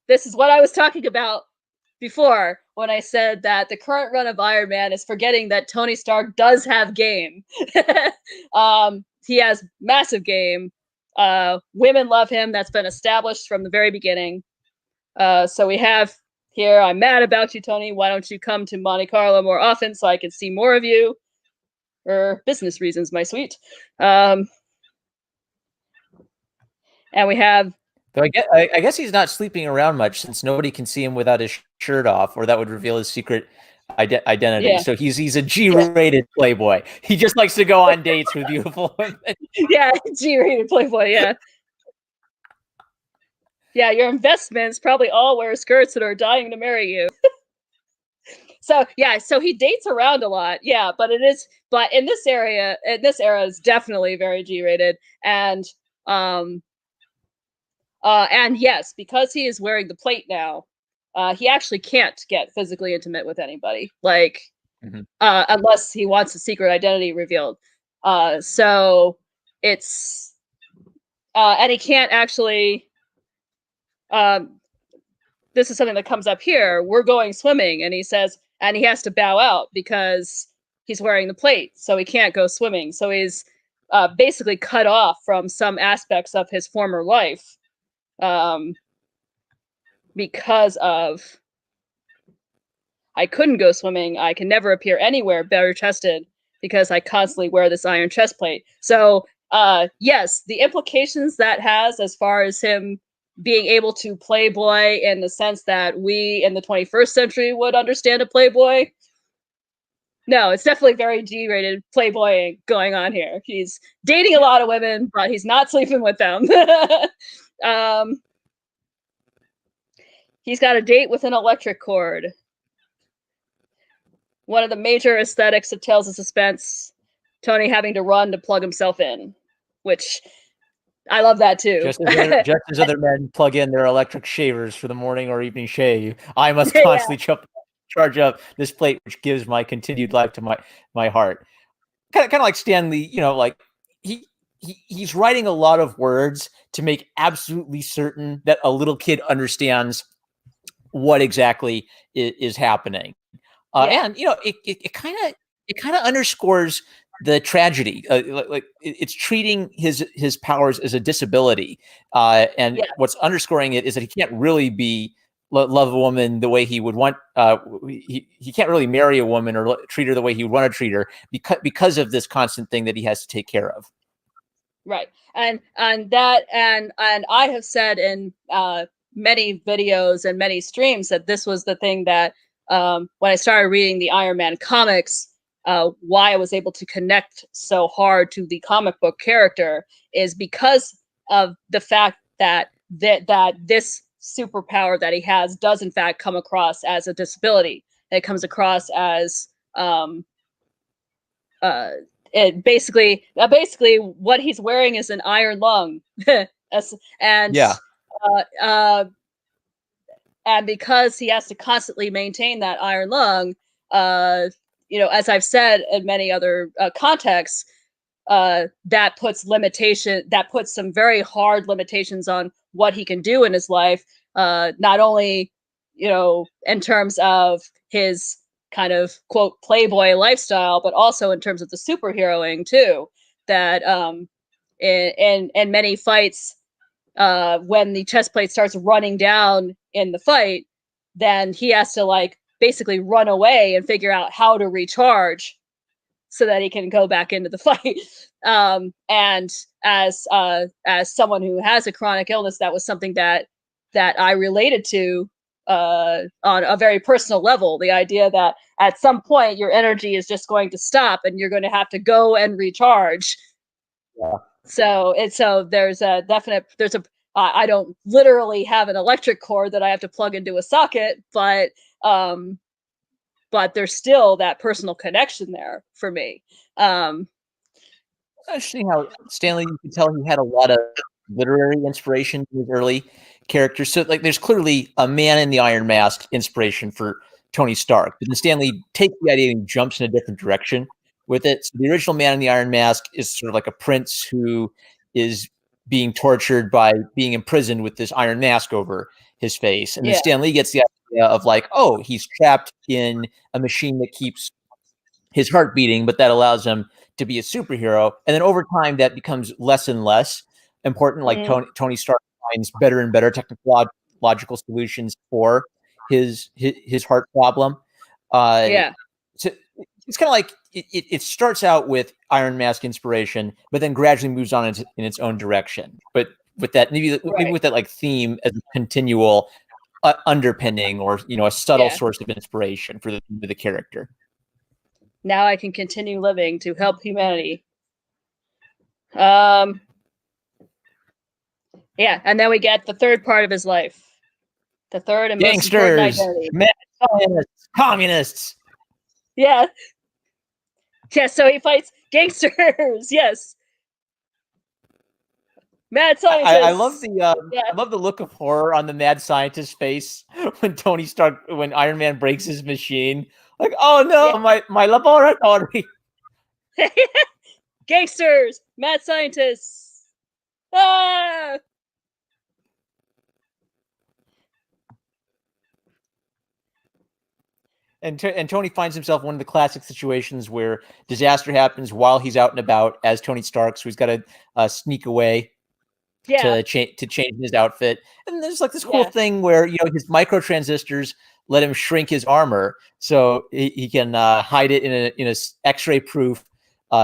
is what I was talking about before when I said that the current run of Iron Man is forgetting that Tony Stark does have game. He has massive game. Women love him. That's been established from the very beginning. So we have here, I'm mad about you, Tony. Why don't you come to Monte Carlo more often so I can see more of you? For business reasons, my sweet. And we have, Though I guess he's not sleeping around much since nobody can see him without his shirt off, or that would reveal his secret identity. yeah, So he's a yeah, G-rated playboy. He just likes to go on dates with beautiful women. yeah, G-rated Playboy, yeah. Yeah, your investments probably all wear skirts that are dying to marry you. So yeah, so he dates around a lot. Yeah, but in this era is definitely very G-rated. Um and yes, because he is wearing the plate now, he actually can't get physically intimate with anybody. Like Mhm. unless he wants a secret identity revealed. So it's and he can't actually um this is something that comes up here. We're going swimming, and he says, and he has to bow out because he's wearing the plate, so he can't go swimming. So he's basically cut off from some aspects of his former life um, because of I couldn't go swimming. I can never appear anywhere bare chested because I constantly wear this iron chest plate. So, yes, the implications that has as far as him being able to playboy in the sense that we in the 21st century would understand a playboy. No, it's definitely very G-rated playboying going on here. He's dating a Yeah. lot of women, but he's not sleeping with them. um, he's got a date with an electric cord. One of the major aesthetics of Tales of Suspense, Tony having to run to plug himself in, which I love that too. Just as other men plug in their electric shavers for the morning or evening shave, I must Yeah, constantly charge up this plate, which gives my continued life to my heart. Kind of like Stanley, like he, he's writing a lot of words to make absolutely certain that a little kid understands what exactly is happening. yeah, And it kind of underscores the tragedy. Like it's treating his powers as a disability, and yeah, what's underscoring it is that he can't really be love a woman the way he would want. He can't really marry a woman or treat her the way he would want to treat her because of this constant thing that he has to take care of. right. And I have said in many videos and many streams that this was the thing that when I started reading the Iron Man comics, why I was able to connect so hard to the comic book character is because of the fact that this superpower that he has does in fact come across as a disability. It comes across as um, it basically what he's wearing is an iron lung, and Yeah. and because he has to constantly maintain that iron lung, as I've said in many other contexts, that puts some very hard limitations on what he can do in his life, not only in terms of his kind of quote playboy lifestyle, but also in terms of the superheroing too, that in many fights, when the chest plate starts running down in the fight, then he has to like basically run away and figure out how to recharge so that he can go back into the fight. And as someone who has a chronic illness, that was something that I related to on a very personal level. The idea that at some point your energy is just going to stop and you're going to have to go and recharge. Yeah. So there's a definite I don't literally have an electric cord that I have to plug into a socket, but there's still that personal connection there for me. Interesting how Stanley, you can tell he had a lot of literary inspiration in his early characters. So, like, there's clearly a Man in the Iron Mask inspiration for Tony Stark, but then Stanley takes the idea and jumps in a different direction with it. So the original Man in the Iron Mask is sort of like a prince who is being tortured by being imprisoned with this iron mask over his face. And then Stan Lee gets the idea of like, oh, he's trapped in a machine that keeps his heart beating, but that allows him to be a superhero. And then over time, that becomes less and less important. Like Tony Stark finds better and better technological solutions for his heart problem. So it's kind of like it starts out with Iron Mask inspiration, but then gradually moves on in its own direction. But with that, maybe with that like theme as a continual underpinning, or a subtle source of inspiration for the character. Now I can continue living to help humanity. Yeah, and then we get the third part of his life. The third and most important identity. Communists. Yeah. Yeah, so he fights gangsters. Yes. Mad scientist. I love the look of horror on the mad scientist's face when Iron Man breaks his machine. Like, oh no, my laboratory. Gangsters, mad scientists. Ah! And Tony finds himself in one of the classic situations where disaster happens while he's out and about as Tony Stark, so he's got to sneak away to change his outfit. And there's like this cool thing where his microtransistors let him shrink his armor so he can hide it in a X-ray proof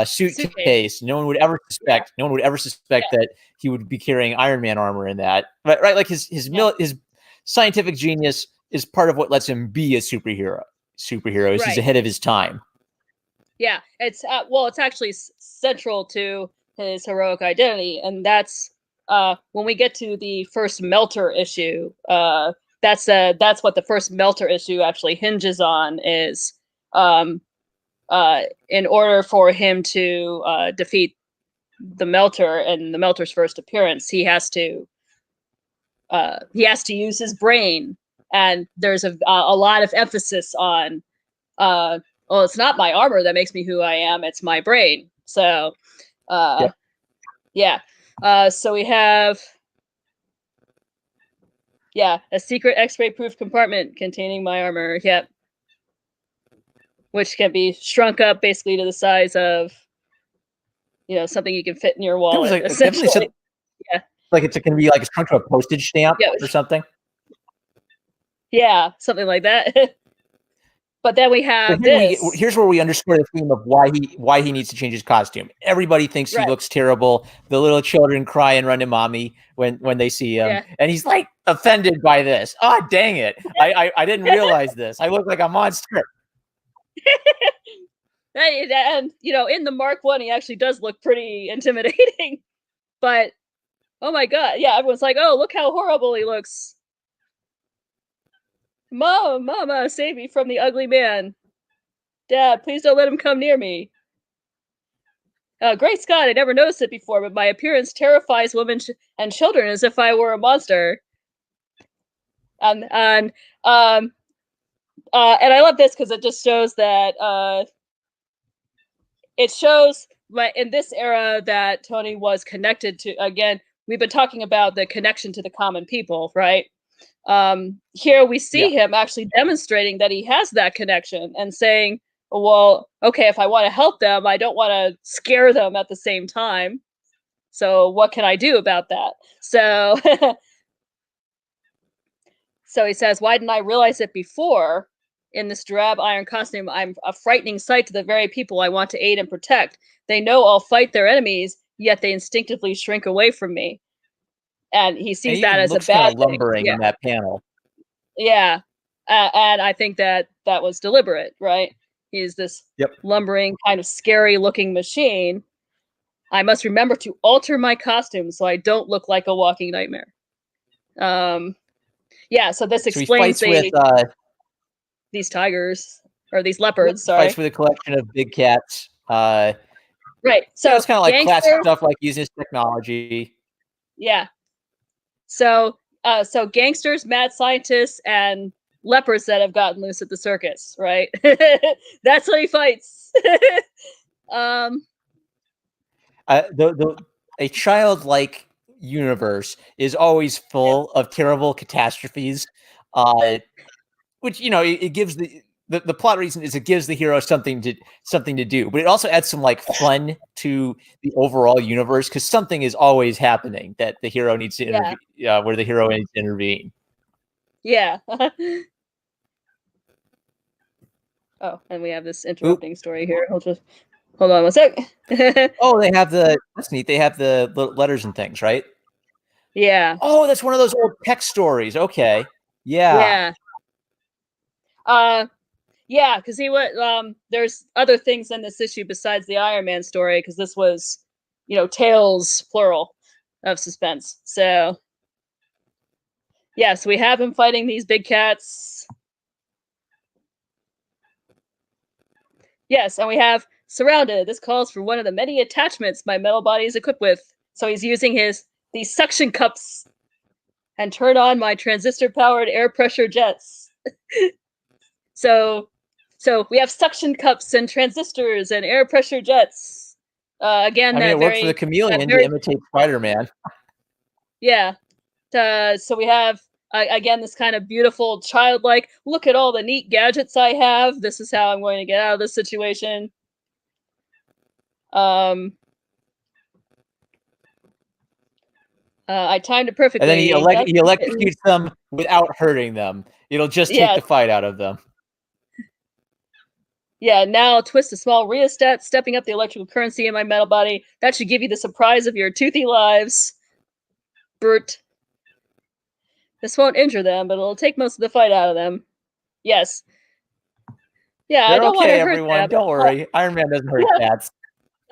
suitcase. No one would ever suspect. No one would ever suspect that he would be carrying Iron Man armor in that. Right? Like his scientific genius is part of what lets him be a superhero. He's ahead of his time. Yeah, it's it's actually central to his heroic identity, and that's when we get to the first Melter issue. That's what the first Melter issue actually hinges on, is in order for him to defeat the Melter and the Melter's first appearance, he has to use his brain. And there's a lot of emphasis on, well, it's not my armor that makes me who I am, it's my brain. So, so we have, a secret X-ray proof compartment containing my armor. Yep. Which can be shrunk up basically to the size of, something you can fit in your wallet. Essentially. Like it's going to be like shrunk to a postage stamp or something. Yeah, something like that. But then we have here's where we underscore the theme of why he needs to change his costume. Everybody thinks he looks terrible. The little children cry and run to mommy when they see him, and he's like offended by this. Oh, dang it! I didn't realize this. I look like a monster. And in the Mark 1, he actually does look pretty intimidating. But oh my god, everyone's like, oh, look how horrible he looks. Mama, save me from the ugly man. Dad, please don't let him come near me. Great Scott, I never noticed it before, but my appearance terrifies women and children as if I were a monster. And I love this because it just shows that it shows in this era that Tony was connected to. Again, we've been talking about the connection to the common people, right? Here we see him actually demonstrating that he has that connection and saying, well, okay, if I want to help them, I don't want to scare them at the same time. So what can I do about that? So so he says, why didn't I realize it before? In this drab iron costume, I'm a frightening sight to the very people I want to aid and protect. They know I'll fight their enemies, yet they instinctively shrink away from me. And he sees and that as a bad kind of thing. lumbering in that panel. Yeah. And I think that was deliberate, right? He's this lumbering, kind of scary looking machine. I must remember to alter my costume so I don't look like a walking nightmare. Yeah, so this explains with these tigers or these leopards. Sorry, fights with a collection of big cats. Right. So it's kind of like classic stuff, like using his technology. Yeah. So gangsters, mad scientists, and leopards that have gotten loose at the circus, right? That's what he fights. A childlike universe is always full of terrible catastrophes, which it gives the plot reason is it gives the hero something to do, but it also adds some like fun to the overall universe because something is always happening that the hero needs to intervene, where the hero needs to intervene. Yeah. Oh, and we have this interrupting story here. Hold on one sec. Oh, that's neat. They have the letters and things, right? Yeah. Oh, that's one of those old Peck stories. Okay. Yeah. Yeah. Yeah, because he was there's other things in this issue besides the Iron Man story, because this was, tales plural of Suspense. So yes, we have him fighting these big cats. Yes, and we have surrounded. This calls for one of the many attachments my metal body is equipped with. So he's using these suction cups and turn on my transistor-powered air pressure jets. So we have suction cups and transistors and air pressure jets. Again, it worked for the chameleon to imitate Spider-Man. Yeah. So we have again this kind of beautiful childlike. Look at all the neat gadgets I have. This is how I'm going to get out of this situation. I timed it perfectly. And then he electrocutes them without hurting them. It'll just take the fight out of them. Yeah, now twist a small rheostat, stepping up the electrical currency in my metal body. That should give you the surprise of your toothy lives. Brute. This won't injure them, but it'll take most of the fight out of them. Yes. Yeah, They're I don't want to hurt everyone. them. Don't worry. Iron Man doesn't hurt cats.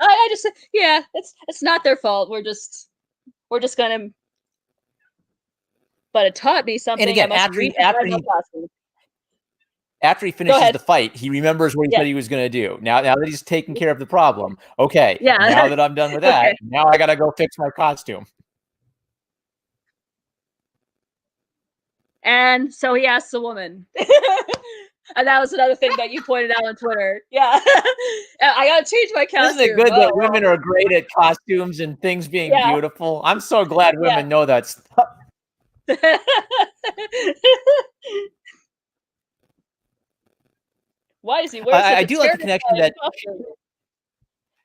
I just it's not their fault. We're just gonna. But it taught me something. And again, after he finishes the fight, he remembers what he said he was going to do. Now that he's taken care of the problem, okay. Yeah. Now that I'm done with that, now I got to go fix my costume. And so he asks the woman. And that was another thing that you pointed out on Twitter. Yeah. I got to change my costume. Isn't it good that women are great at costumes and things being beautiful? I'm so glad women know that stuff. Why does he wear such I do like the connection that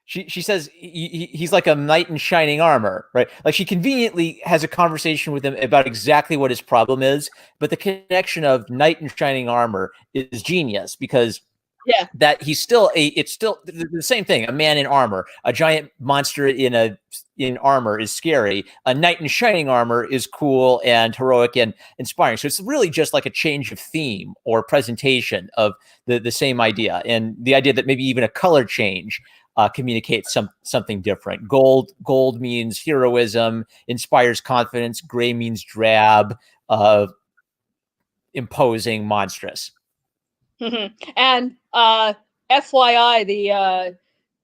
she says he's like a knight in shining armor, right? Like she conveniently has a conversation with him about exactly what his problem is, but the connection of knight in shining armor is genius because that it's still the same thing. A man in armor, a giant monster in armor is scary. A knight in shining armor is cool and heroic and inspiring. So it's really just like a change of theme or presentation of the same idea, and the idea that maybe even a color change communicates something different. Gold means heroism, inspires confidence. Gray means drab, imposing, monstrous. And FYI,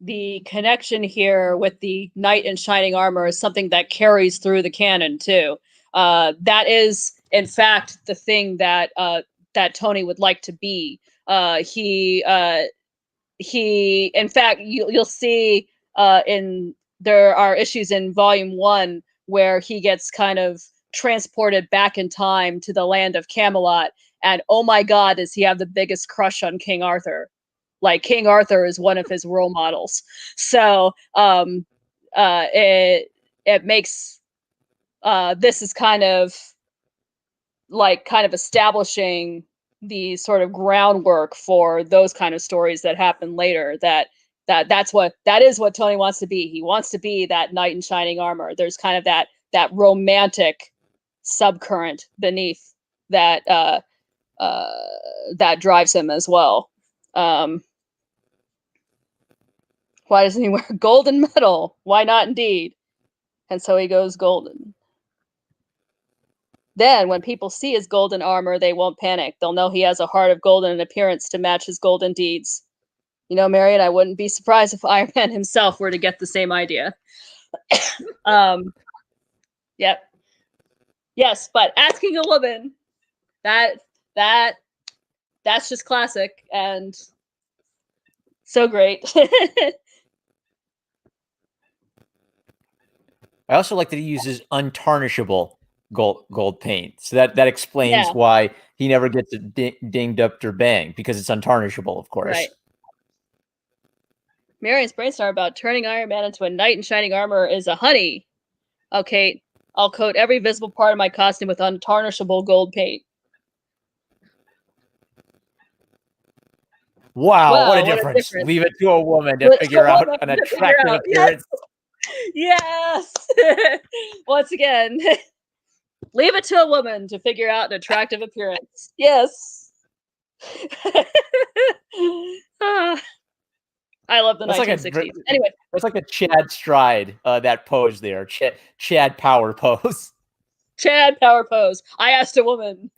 the connection here with the knight in shining armor is something that carries through the canon too. That is, in fact, the thing that that Tony would like to be. He, in fact, you'll see there are issues in Volume 1 where he gets kind of transported back in time to the land of Camelot, and oh my God, does he have the biggest crush on King Arthur? Like, King Arthur is one of his role models. So it makes this is kind of establishing the sort of groundwork for those kind of stories that happen later. That is what Tony wants to be. He wants to be that knight in shining armor. There's kind of that romantic subcurrent beneath that that drives him as well. Why doesn't he wear golden medal? Why not, indeed? And so he goes golden. Then, when people see his golden armor, they won't panic. They'll know he has a heart of gold and an appearance to match his golden deeds. You know, Marion, I wouldn't be surprised if Iron Man himself were to get the same idea. Yep. Yes, but asking a woman, that's just classic and so great. I also like that he uses untarnishable gold paint, so that explains why he never gets it dinged up or banged, because it's untarnishable, of course. Right. Marion's brainstorm about turning Iron Man into a knight in shining armor is a honey. Okay, I'll coat every visible part of my costume with untarnishable gold paint. Wow, what a difference. Leave it to a woman to figure out an attractive appearance. Yes! Once again, leave it to a woman to figure out an attractive appearance. Yes. I love the 1960s. Anyway, it's like a Chad stride, that pose there. Chad power pose. Chad power pose. I asked a woman.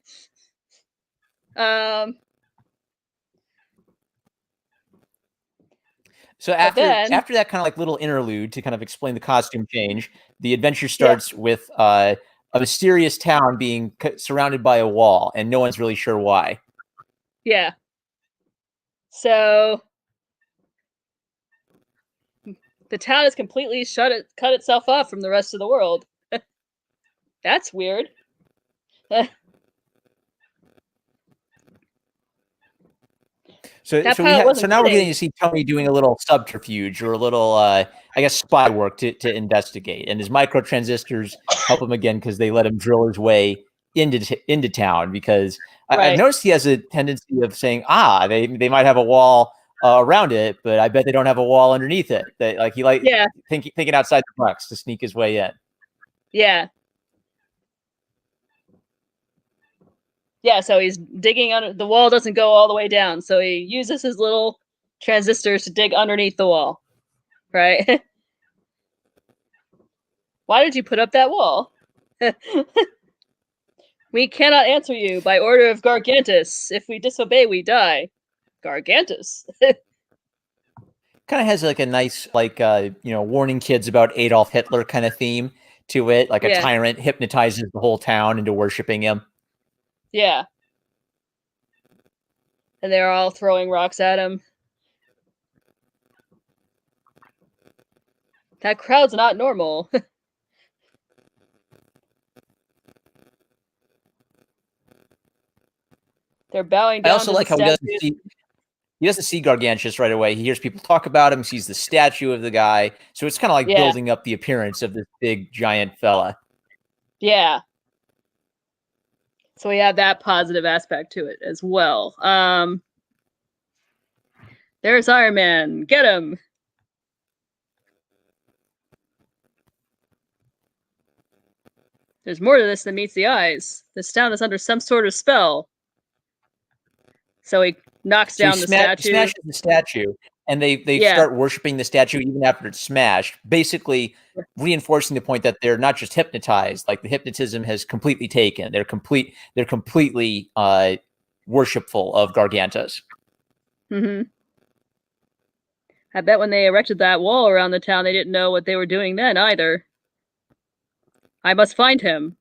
So after that kind of like little interlude to kind of explain the costume change, the adventure starts with a mysterious town being surrounded by a wall, and no one's really sure why. Yeah. So the town has completely cut itself off from the rest of the world. That's weird. So now we're getting to see Tony doing a little subterfuge or a little, I guess, spy work to investigate. And his micro transistors help him again because they let him drill his way into town. Because I've noticed he has a tendency of saying, they might have a wall around it, but I bet they don't have a wall underneath it. Thinking outside the box to sneak his way in. Yeah. Yeah, so he's digging under the wall, doesn't go all the way down. So he uses his little transistors to dig underneath the wall. Right? Why did you put up that wall? We cannot answer you by order of Gargantus. If we disobey, we die. Gargantus. Kind of has like a nice, warning kids about Adolf Hitler kind of theme to it. Like a tyrant hypnotizes the whole town into worshiping him. Yeah. And they're all throwing rocks at him. That crowd's not normal. They're bowing down. I also like how he doesn't see Gargantus right away. He hears people talk about him, sees the statue of the guy. So it's kind of like building up the appearance of this big, giant fella. Yeah. So we have that positive aspect to it as well. There's Iron Man. Get him. There's more to this than meets the eyes. This town is under some sort of spell. So he knocks down the statue. He smashes the statue, and they start worshiping the statue even after it's smashed, basically reinforcing the point that they're not just hypnotized, like the hypnotism has completely taken. They're completely worshipful of Gargantus. Mm-hmm. I bet when they erected that wall around the town, they didn't know what they were doing then either. I must find him.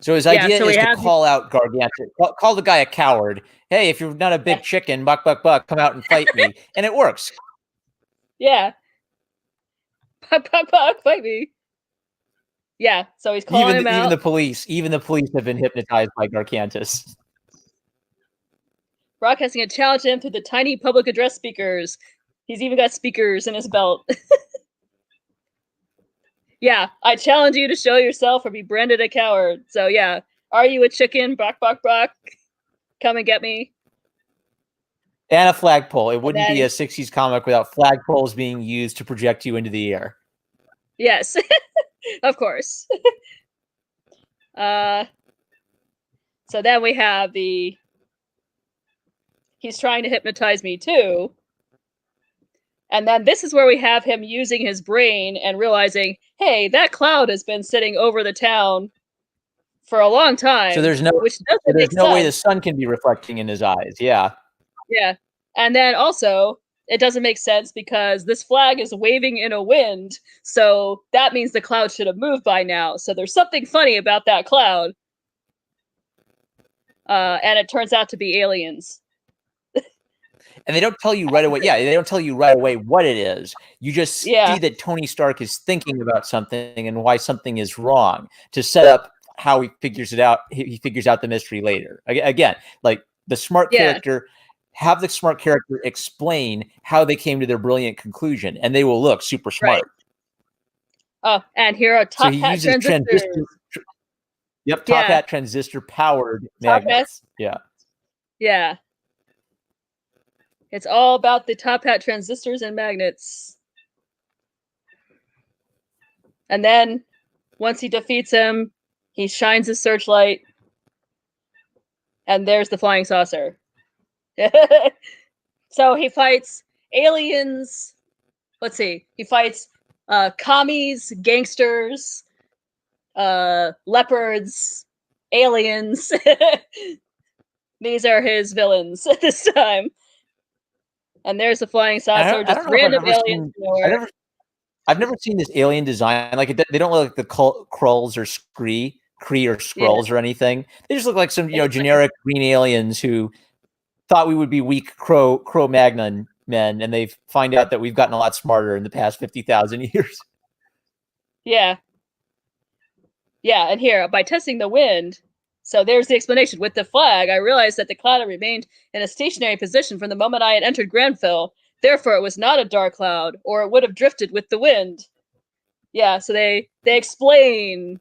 So his idea is to call out Gargantus, call the guy a coward. Hey, if you're not a big chicken, buck, buck, buck, come out and fight me. And it works. Yeah. Buck, buck, buck, fight me. Yeah, so he's calling him out. Even the police have been hypnotized by Gargantus. Broadcasting a challenge to him through the tiny public address speakers. He's even got speakers in his belt. Yeah, I challenge you to show yourself or be branded a coward. So yeah, are you a chicken? Bok, bok, bok. Come and get me. And a flagpole. It wouldn't be a 60s comic without flagpoles being used to project you into the air. Yes, of course. So then we have he's trying to hypnotize me too. And then this is where we have him using his brain and realizing, hey, that cloud has been sitting over the town for a long time. So there's no way the sun can be reflecting in his eyes. Yeah. Yeah. And then also, it doesn't make sense because this flag is waving in a wind. So that means the cloud should have moved by now. So there's something funny about that cloud. And it turns out to be aliens. And they don't tell you right away. Yeah, they don't tell you right away what it is. You just see that Tony Stark is thinking about something and why something is wrong to set up how he figures it out. He figures out the mystery later. Again, like the smart character, have the smart character explain how they came to their brilliant conclusion, and they will look super smart. Right. Oh, and here are top hat transistors. Yep, top hat transistor powered magnets. Yeah. Yeah. It's all about the top hat transistors and magnets. And then, once he defeats him, he shines his searchlight. And there's the flying saucer. So he fights aliens. Let's see. He fights commies, gangsters, leopards, aliens. These are his villains this time. And there's the flying saucer, just random aliens. I've never seen this alien design. Like they don't look like the Krulls or Kree or Skrulls or anything. They just look like some generic green aliens who thought we would be weak Cro-Magnon men, and they find out that we've gotten a lot smarter in the past 50,000 years. Yeah. Yeah, and here, by testing the wind, so there's the explanation. With the flag, I realized that the cloud had remained in a stationary position from the moment I had entered Granville. Therefore, it was not a dark cloud, or it would have drifted with the wind. Yeah, so they explain.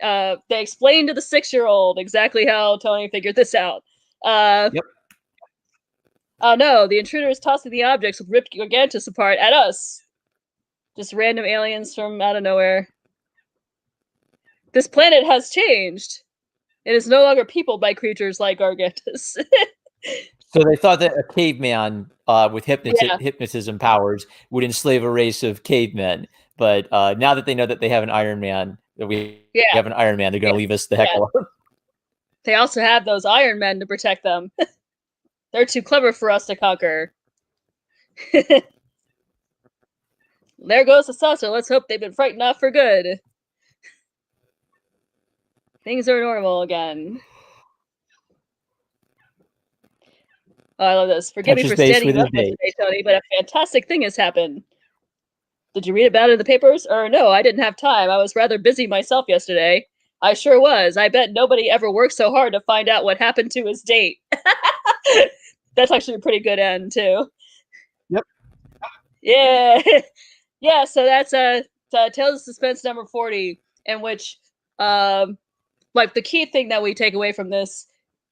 They explain to the 6-year-old exactly how Tony figured this out. Yep. Oh no, the intruder is tossing the objects with ripped Gargantus apart at us. Just random aliens from out of nowhere. This planet has changed. It is no longer peopled by creatures like Gargantus. So they thought that a caveman with hypnotism powers would enslave a race of cavemen. But now that they know that they have an Iron Man, that we have an Iron Man, they're going to leave us the heck alone. They also have those Iron Men to protect them. They're too clever for us to conquer. There goes the saucer. Let's hope they've been frightened off for good. Things are normal again. Oh, I love this. Forgive me for standing up today, Tony, but a fantastic thing has happened. Did you read about it in the papers? Or no, I didn't have time. I was rather busy myself yesterday. I sure was. I bet nobody ever worked so hard to find out what happened to his date. That's actually a pretty good end, too. Yep. Yeah. Yeah, so that's Tales of Suspense number 40, in which like the key thing that we take away from this,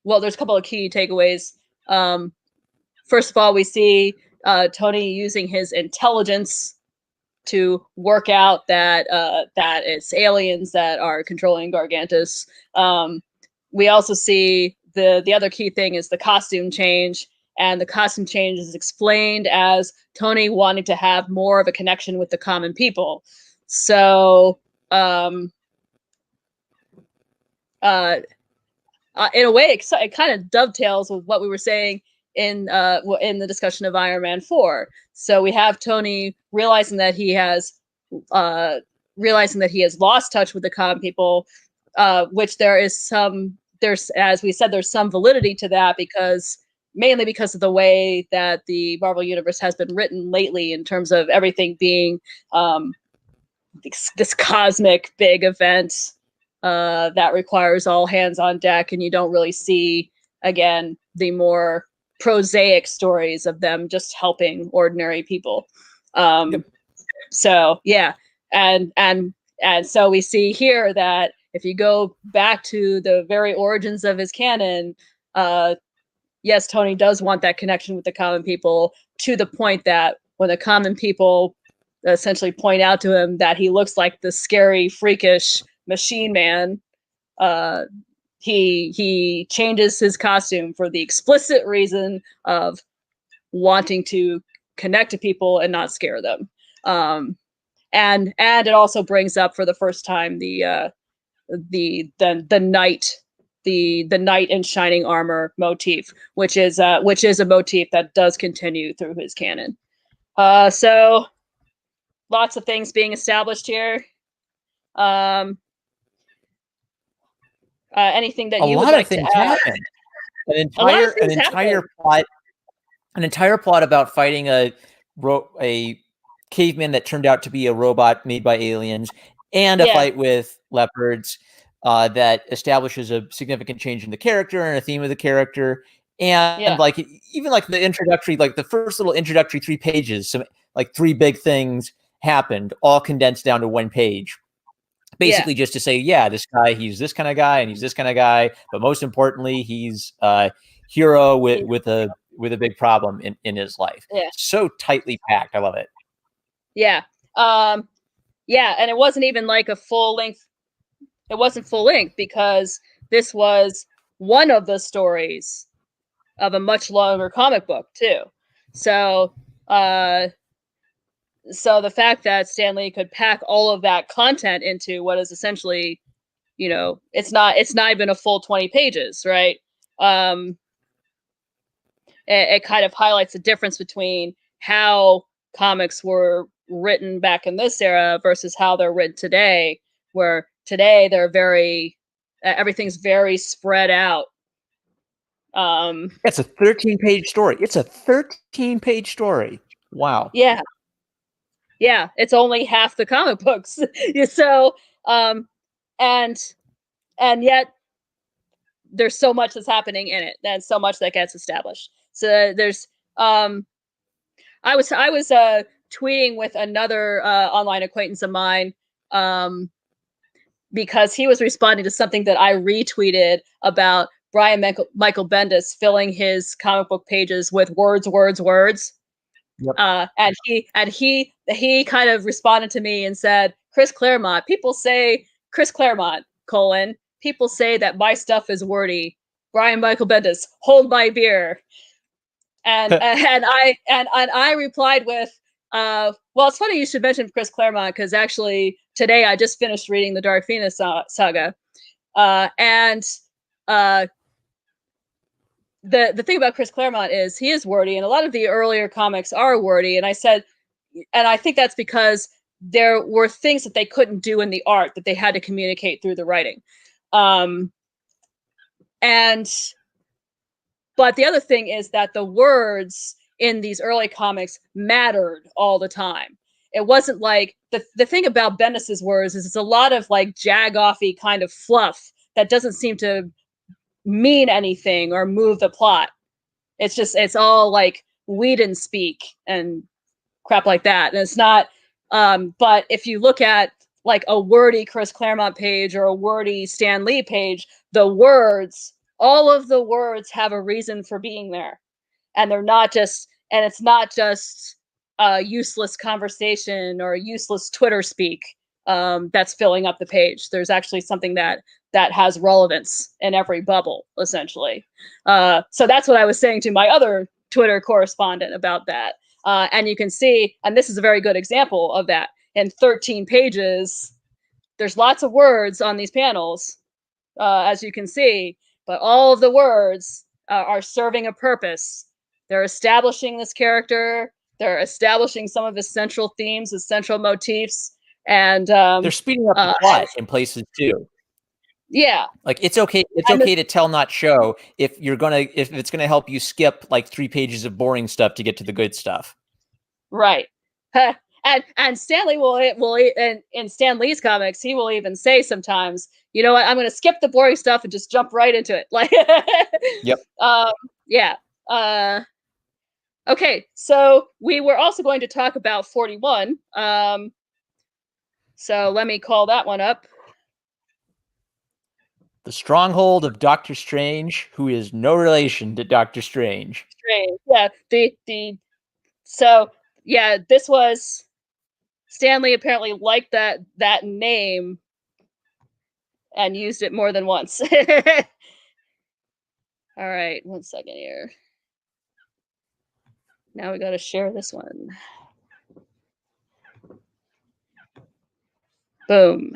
well, there's a couple of key takeaways. First of all, we see Tony using his intelligence to work out that that it's aliens that are controlling Gargantus. We also see the other key thing is the costume change, and the costume change is explained as Tony wanting to have more of a connection with the common people. So in a way, it kind of dovetails with what we were saying in the discussion of Iron Man 4. So we have Tony realizing that he has lost touch with the common people, which there's, as we said, there's some validity to that, because mainly because of the way that the Marvel Universe has been written lately, in terms of everything being this cosmic big event that requires all hands on deck, and you don't really see, again, the more prosaic stories of them just helping ordinary people. Yep. So yeah, and so we see here that if you go back to the very origins of his canon, yes, Tony does want that connection with the common people, to the point that when the common people essentially point out to him that he looks like the scary, freakish machine man, he changes his costume for the explicit reason of wanting to connect to people and not scare them. And it also brings up for the first time the knight, the knight in shining armor motif, which is a motif that does continue through his canon. So lots of things being established here. Anything that you would like to add? Happen. An entire plot about fighting a caveman that turned out to be a robot made by aliens, and a fight with leopards that establishes a significant change in the character and a theme of the character. And like, even like the introductory, like the first little introductory 3 pages, some like 3 big things happened, all condensed down to 1 page. Basically just to say, yeah, this guy, he's this kind of guy and he's this kind of guy, but most importantly, he's a hero with a big problem in his life. So tightly packed. I love it. Yeah. And it wasn't even like a full length. It wasn't full length, because this was one of the stories of a much longer comic book too. So so the fact that Stan Lee could pack all of that content into what is essentially, it's not even a full 20 pages, right? It kind of highlights the difference between how comics were written back in this era versus how they're written today, where today they're very, everything's very spread out. It's a 13-page story. It's a 13-page story. Wow. Yeah. Yeah, it's only half the comic books. So, and yet there's so much that's happening in it, and so much that gets established. So there's, I was tweeting with another online acquaintance of mine, because he was responding to something that I retweeted about Brian Michael Bendis filling his comic book pages with words. Yep. And he kind of responded to me and said, Chris Claremont, people say that my stuff is wordy. Brian Michael Bendis, hold my beer. And I replied with, well, it's funny you should mention Chris Claremont, because actually today I just finished reading the Dark Phoenix saga. The thing about Chris Claremont is he is wordy, and a lot of the earlier comics are wordy. And I said, and I think that's because there were things that they couldn't do in the art that they had to communicate through the writing. But the other thing is that the words in these early comics mattered all the time. It wasn't like, the thing about Bendis's words is it's a lot of like jag-offy kind of fluff that doesn't seem to mean anything or move the plot. It's all like Whedon speak and crap like that. And it's not, but if you look at like a wordy Chris Claremont page or a wordy Stan Lee page, all of the words have a reason for being there. And it's not just a useless conversation or a useless Twitter speak that's filling up the page. There's actually something that has relevance in every bubble, essentially. So that's what I was saying to my other Twitter correspondent about that. And you can see, and this is a very good example of that, in 13 pages, there's lots of words on these panels, as you can see, but all of the words are serving a purpose they're establishing this character. They're establishing some of his central themes, his central motifs, and they're speeding up the plot in places too. Yeah, like it's okay. It's okay to tell, not show, if it's gonna help you skip like 3 pages of boring stuff to get to the good stuff. Right. And Stanley will in Stan Lee's comics, he will even say sometimes, you know what, I'm going to skip the boring stuff and just jump right into it. Like, yep. Yeah. Okay, so we were also going to talk about 41. So let me call that one up. The Stronghold of Doctor Strange, who is no relation to Doctor Strange. Yeah. So yeah, this was Stanley apparently liked that name and used it more than once. All right, 1 second here. Now we got to share this one. Boom.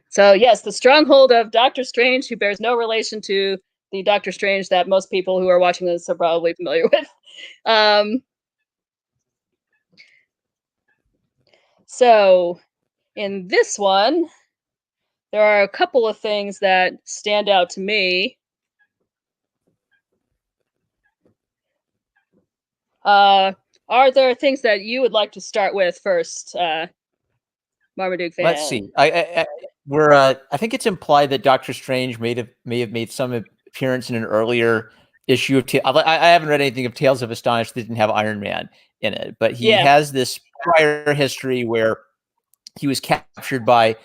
So yes, the Stronghold of Doctor Strange, who bears no relation to the Doctor Strange that most people who are watching this are probably familiar with. So in this one, there are a couple of things that stand out to me. Are there things that you would like to start with first, Marmaduke Fan? Let's see. I think it's implied that Doctor Strange may have made some appearance in an earlier issue of I haven't read anything of Tales of Astonish that didn't have Iron Man in it, but he has this prior history where he was captured by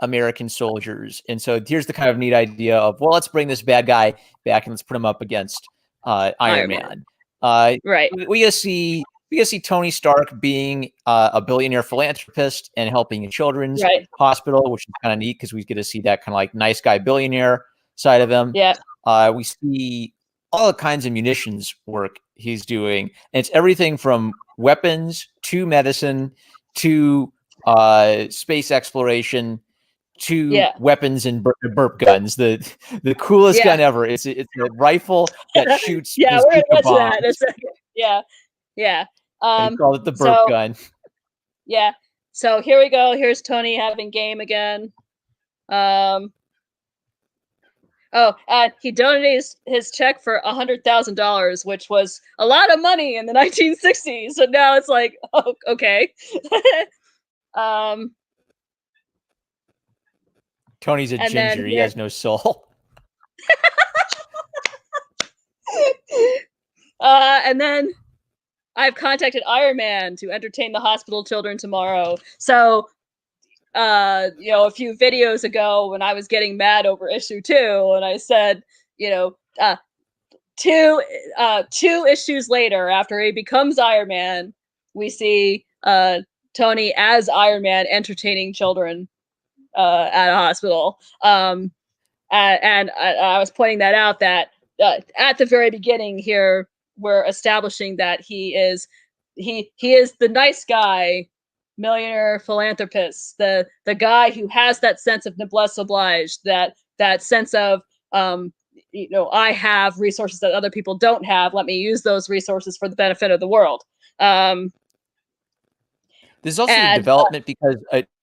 American soldiers. And so here's the kind of neat idea of, well, let's bring this bad guy back and let's put him up against Iron Man. Right. We get to see Tony Stark being a billionaire philanthropist and helping a children's hospital, which is kind of neat because we get to see that kind of like nice guy billionaire side of him. Yeah. We see all the kinds of munitions work he's doing. And it's everything from weapons to medicine to space exploration to weapons and burp guns. The coolest gun ever. It's a rifle that shoots. We're gonna get to that in a second. Yeah. They call it the burp gun. Yeah. So here we go. Here's Tony having game again. And he donated his check for $100,000, which was a lot of money in the 1960s. So now it's like, oh, okay. Tony's a ginger. He has no soul. And then I've contacted Iron Man to entertain the hospital children tomorrow. So, a few videos ago when I was getting mad over issue 2, and I said, two issues later, after he becomes Iron Man, we see Tony as Iron Man entertaining children at a hospital. And I was pointing that out that at the very beginning here, we're establishing that he is the nice guy, millionaire philanthropist, the guy who has that sense of noblesse oblige, that sense of I have resources that other people don't have. Let me use those resources for the benefit of the world. There's also the development because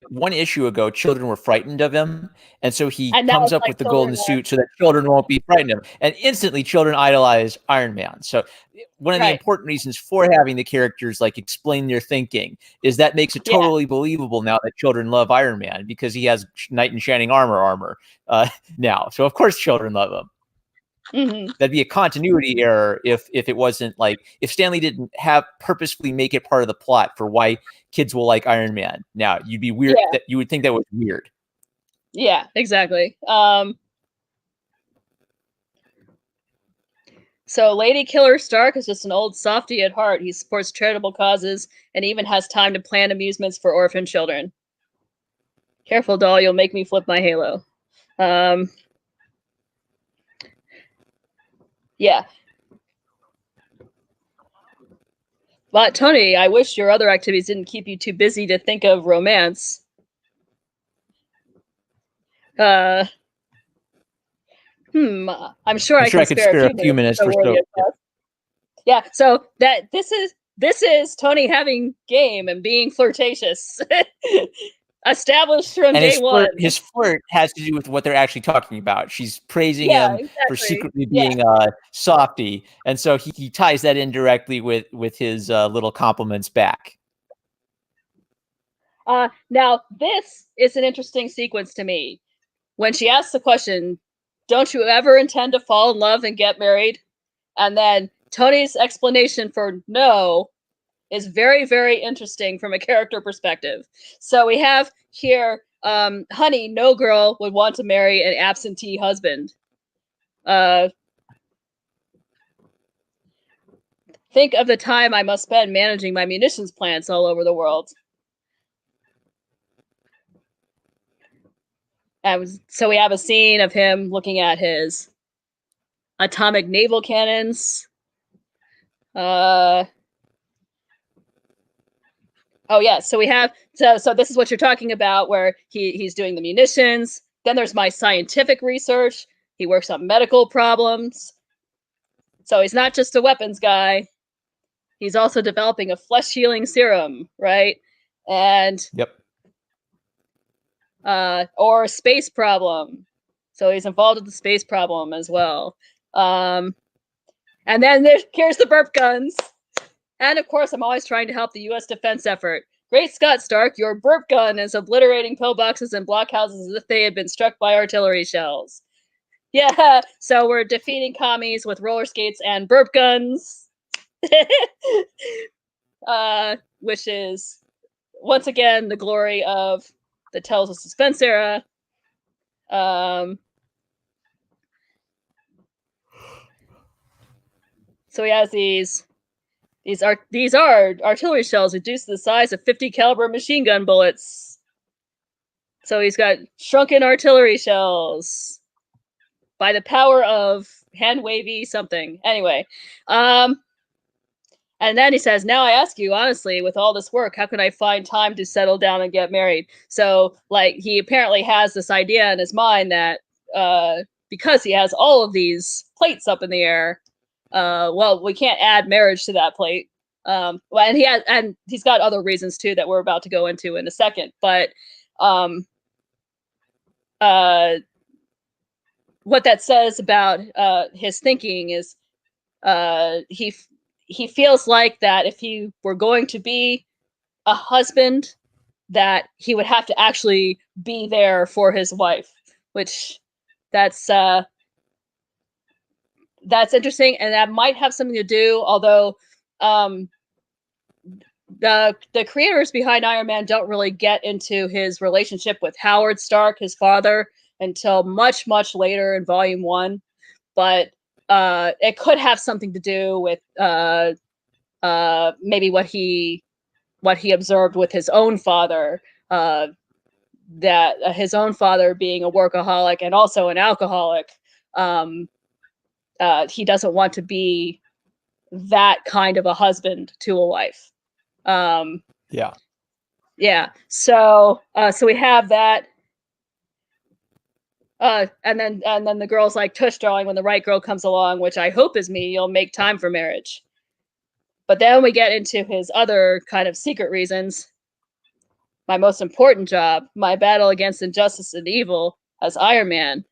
1 issue ago, children were frightened of him. And so he comes up with the golden suit so that children won't be frightened of him. And instantly children idolize Iron Man. So one of the important reasons for having the characters like explain their thinking is that makes it totally believable now that children love Iron Man because he has knight in shining armor now. So of course children love him. Mm-hmm. That'd be a continuity error if it wasn't like if Stanley didn't have purposefully make it part of the plot for why kids will like Iron Man. Now you'd be weird that you would think that was weird. Yeah, exactly. So Lady Killer Stark is just an old softy at heart. He supports charitable causes and even has time to plan amusements for orphan children. Careful, doll, you'll make me flip my halo. Yeah. But Tony, I wish your other activities didn't keep you too busy to think of romance. I'm sure I can spare a few minutes for so. Yeah, so that this is Tony having game and being flirtatious. Established from And day one. his flirt has to do with what they're actually talking about. She's praising Yeah, him for exactly. secretly Yeah. being softy, and so he ties that in directly with his little compliments back. Now this is an interesting sequence to me. When she asks the question, "Don't you ever intend to fall in love and get married?" And then Tony's explanation for no is very, very interesting from a character perspective. So we have here, honey, no girl would want to marry an absentee husband. Think of the time I must spend managing my munitions plants all over the world. So we have a scene of him looking at his atomic naval cannons. Oh yeah, so we have so this is what you're talking about, where he's doing the munitions. Then there's my scientific research. He works on medical problems. So he's not just a weapons guy. He's also developing a flesh healing serum, right? And yep. Or a space problem. So he's involved with the space problem as well. And then here's the burp guns. And of course, I'm always trying to help the U.S. defense effort. Great Scott, Stark, your burp gun is obliterating pillboxes and blockhouses as if they had been struck by artillery shells. Yeah, so we're defeating commies with roller skates and burp guns. Which is, once again, the glory of the Tales of Suspense era. So he has these are artillery shells reduced to the size of 50 caliber machine gun bullets. So he's got shrunken artillery shells by the power of hand wavy something. Anyway, and then he says, "Now I ask you honestly, with all this work, how can I find time to settle down and get married?" So, like, he apparently has this idea in his mind that because he has all of these plates up in the air, well, we can't add marriage to that plate. Well, and he's got other reasons too that we're about to go into in a second. But what that says about his thinking is he feels like that if he were going to be a husband, that he would have to actually be there for his wife, which that's interesting, and that might have something to do, although the creators behind Iron Man don't really get into his relationship with Howard Stark, his father, until much, much later in Volume 1. But it could have something to do with maybe what he observed with his own father, that his own father being a workaholic and also an alcoholic. He doesn't want to be that kind of a husband to a wife. Yeah. So we have that. And then the girl's like, "Tush, darling, when the right girl comes along, which I hope is me, you'll make time for marriage." But then we get into his other kind of secret reasons. "My most important job, my battle against injustice and evil as Iron Man."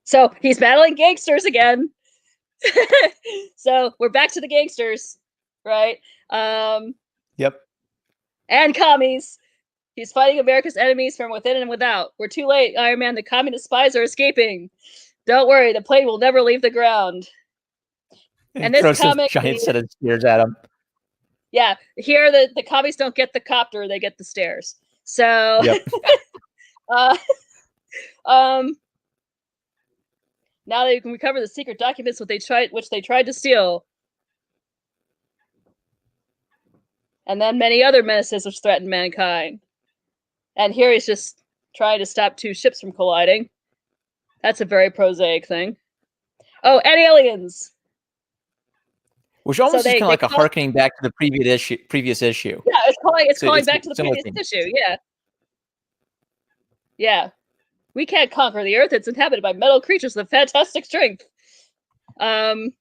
So he's battling gangsters again. So we're back to the gangsters, right? Yep. And commies. He's fighting America's enemies from within and without. "We're too late, Iron Man. The communist spies are escaping. Don't worry, the plane will never leave the ground." And this throws comic, a giant set of spears at him. Yeah, here the commies don't get the copter; they get the stairs. So, yep. Now they can recover the secret documents which they tried to steal, and then many other menaces which threaten mankind. And here he's just trying to stop two ships from colliding. That's a very prosaic thing. Oh, and aliens. Which almost is kind of like a harkening back to the previous issue. Yeah, it's calling back to the previous issue. Yeah. Yeah. "We can't conquer the Earth. It's inhabited by metal creatures with fantastic strength." And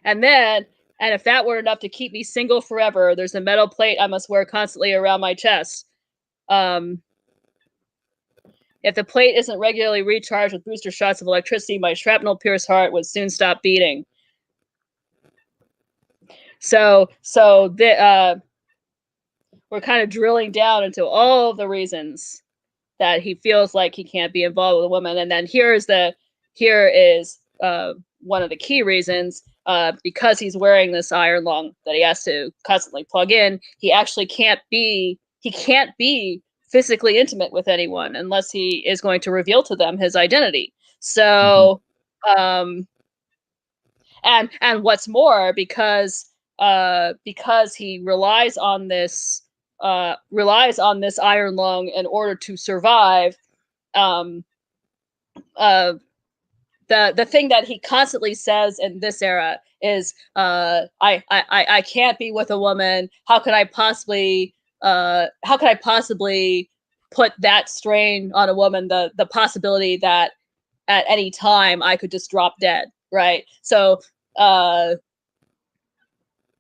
then, and if that were enough to keep me single forever, there's a metal plate I must wear constantly around my chest. If the plate isn't regularly recharged with booster shots of electricity, my shrapnel-pierced heart would soon stop beating. So we're kind of drilling down into all of the reasons that he feels like he can't be involved with a woman, and then here is one of the key reasons. Because he's wearing this iron lung that he has to constantly plug in, he actually can't be physically intimate with anyone unless he is going to reveal to them his identity. So, and what's more, because he relies on this iron lung in order to survive. The thing that he constantly says in this era is, I can't be with a woman. How could I possibly put that strain on a woman? The possibility that at any time I could just drop dead, right? So,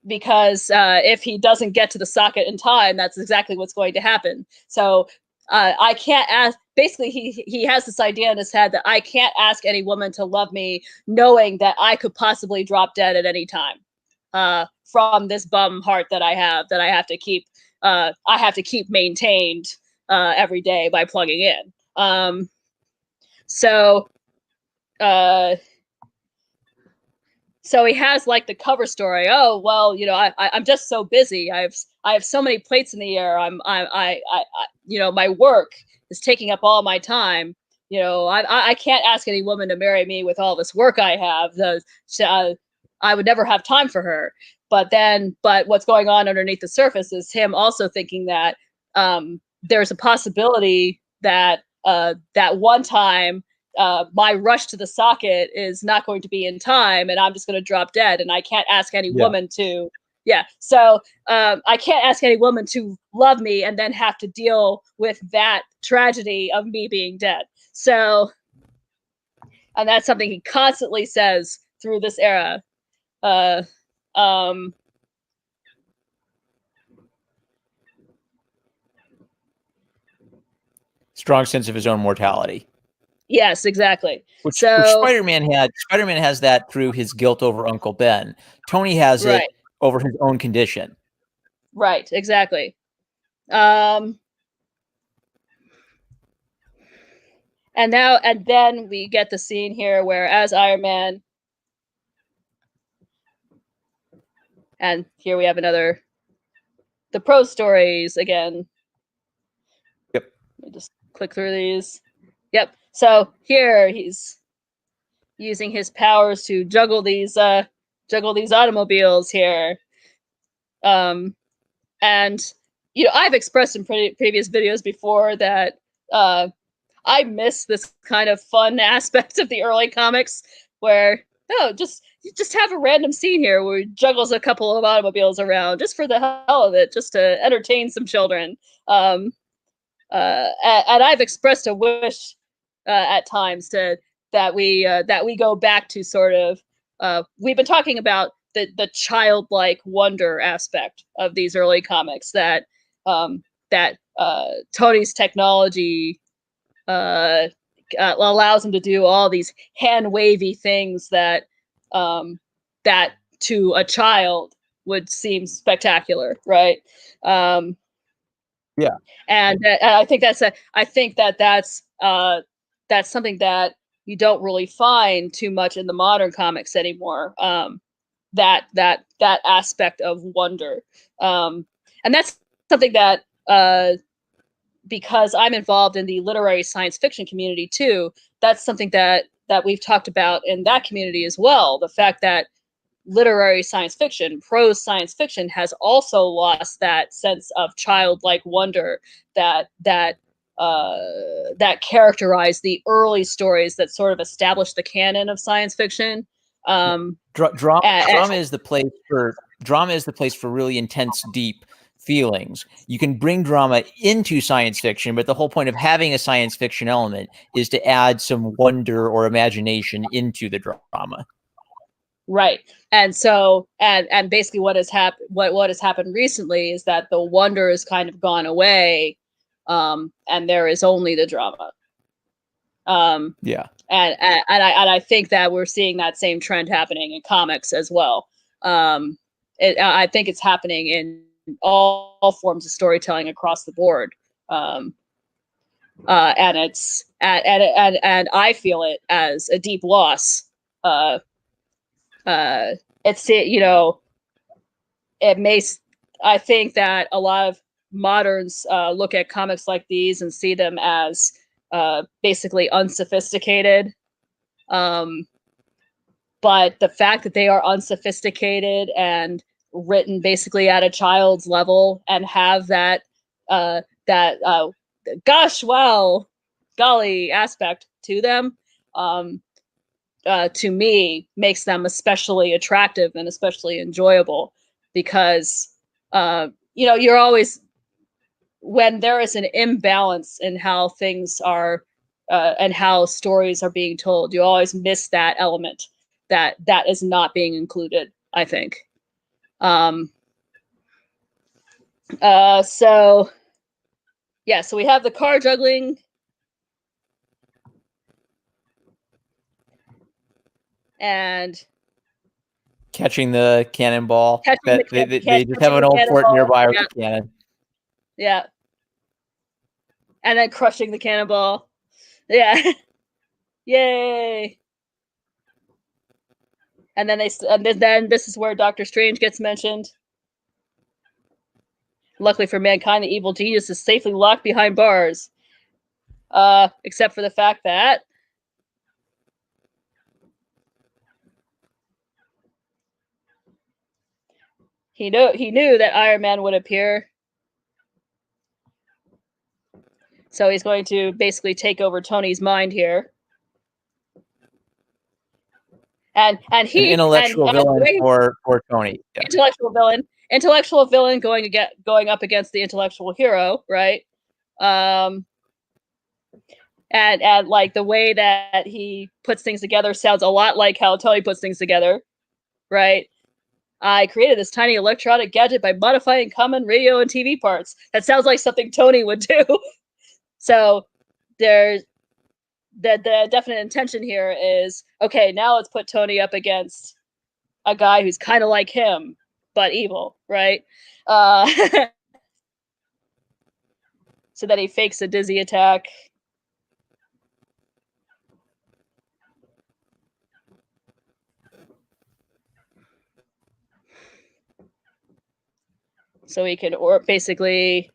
because if he doesn't get to the socket in time, that's exactly what's going to happen. So I can't ask. Basically, he has this idea in his head that I can't ask any woman to love me, knowing that I could possibly drop dead at any time from this bum heart that I have to keep. I have to keep maintained every day by plugging in. So he has like the cover story. Oh well, I'm just so busy. I have so many plates in the air. I my work is taking up all my time. I can't ask any woman to marry me with all this work I have. I would never have time for her. But what's going on underneath the surface is him also thinking that there's a possibility that that one time my rush to the socket is not going to be in time, and I'm just going to drop dead, and I can't ask any woman to. So I can't ask any woman to love me and then have to deal with that tragedy of me being dead. So, and that's something he constantly says through this era. Strong sense of his own mortality. Yes, exactly. Which Spider-Man had. Spider-Man has that through his guilt over Uncle Ben. Tony has it over his own condition. Right, exactly. And then we get the scene here where, as Iron Man, and here we have the prose stories again. Yep. Let me just click through these. Yep. So here he's using his powers to juggle these automobiles here. And I've expressed in previous videos before that I miss this kind of fun aspect of the early comics where just have a random scene here where he juggles a couple of automobiles around just for the hell of it, just to entertain some children. And I've expressed a wish at times that we go back to sort of we've been talking about the childlike wonder aspect of these early comics, that Tony's technology allows him to do all these hand wavy things that to a child would seem spectacular, right? And I think that's something that you don't really find too much in the modern comics anymore. That aspect of wonder, and that's something that because I'm involved in the literary science fiction community too, that's something that we've talked about in that community as well. The fact that literary science fiction, prose science fiction, has also lost that sense of childlike wonder that characterized the early stories that sort of established the canon of science fiction. Drama is the place for really intense, deep feelings. You can bring drama into science fiction, but the whole point of having a science fiction element is to add some wonder or imagination into the drama. Right. And so and basically what has happened recently is that the wonder has kind of gone away, and there is only the drama. Yeah. And I think that we're seeing that same trend happening in comics as well. I think it's happening in all forms of storytelling across the board. And it's and I feel it as a deep loss. It's, you know, it makes, I think that a lot of moderns look at comics like these and see them as basically unsophisticated. But the fact that they are unsophisticated and written basically at a child's level and have that gosh, wow, golly aspect to them, to me makes them especially attractive and especially enjoyable, because you know, you're always, when there is an imbalance in how things are and how stories are being told, you always miss that element that is not being included, I think. So yeah, so we have the car juggling, and Catching the cannonball. They just have an old fort nearby with the cannon. Yeah. And then crushing the cannonball. Yeah. Yay. And then then this is where Doctor Strange gets mentioned. Luckily for mankind, the evil genius is safely locked behind bars. Except for the fact that he knew that Iron Man would appear. So he's going to basically take over Tony's mind here. And he an intellectual villain for Tony. Yeah. Intellectual villain going up against the intellectual hero, right? And like the way that he puts things together sounds a lot like how Tony puts things together, right? I created this tiny electronic gadget by modifying common radio and TV parts. That sounds like something Tony would do. So there's the definite intention here is, okay, now let's put Tony up against a guy who's kind of like him, but evil, right? So that he fakes a dizzy attack. So he can, or basically,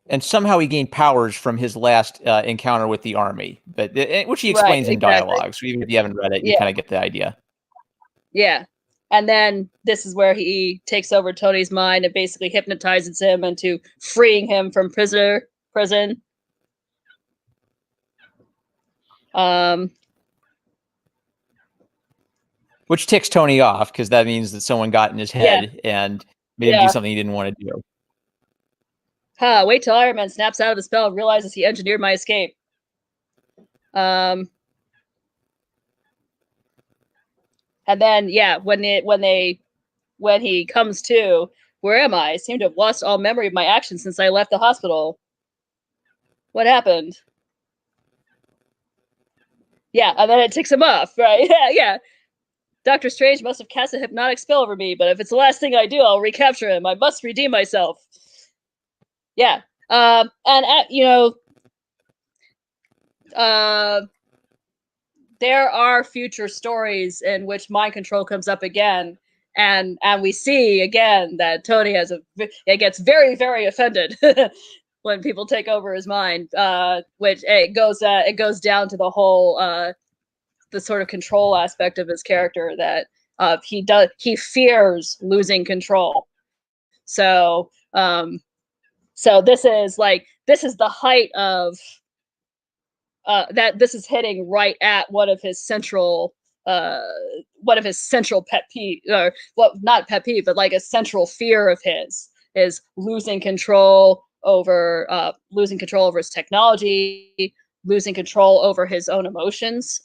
and somehow he gained powers from his last encounter with the army, but which he explains in dialogue. So even if you haven't read it, you kind of get the idea. Yeah. And then this is where he takes over Tony's mind and basically hypnotizes him into freeing him from prison. Which ticks Tony off, because that means that someone got in his head and made him do something he didn't want to do. Wait till Iron Man snaps out of the spell and realizes he engineered my escape. And then, yeah, when he comes to, where am I? I seem to have lost all memory of my actions since I left the hospital. What happened? Yeah, and then it ticks him off, right? Yeah. Dr. Strange must have cast a hypnotic spell over me, but if it's the last thing I do, I'll recapture him. I must redeem myself. Yeah. You know, there are future stories in which mind control comes up again, and we see again that Tony gets very, very offended when people take over his mind, which it goes down to the whole the sort of control aspect of his character, that he fears losing control. So so this is the height of that. This is hitting right at one of his central one of his central pet peeve, or not pet peeve, but like a central fear of his is losing control over his technology, losing control over his own emotions,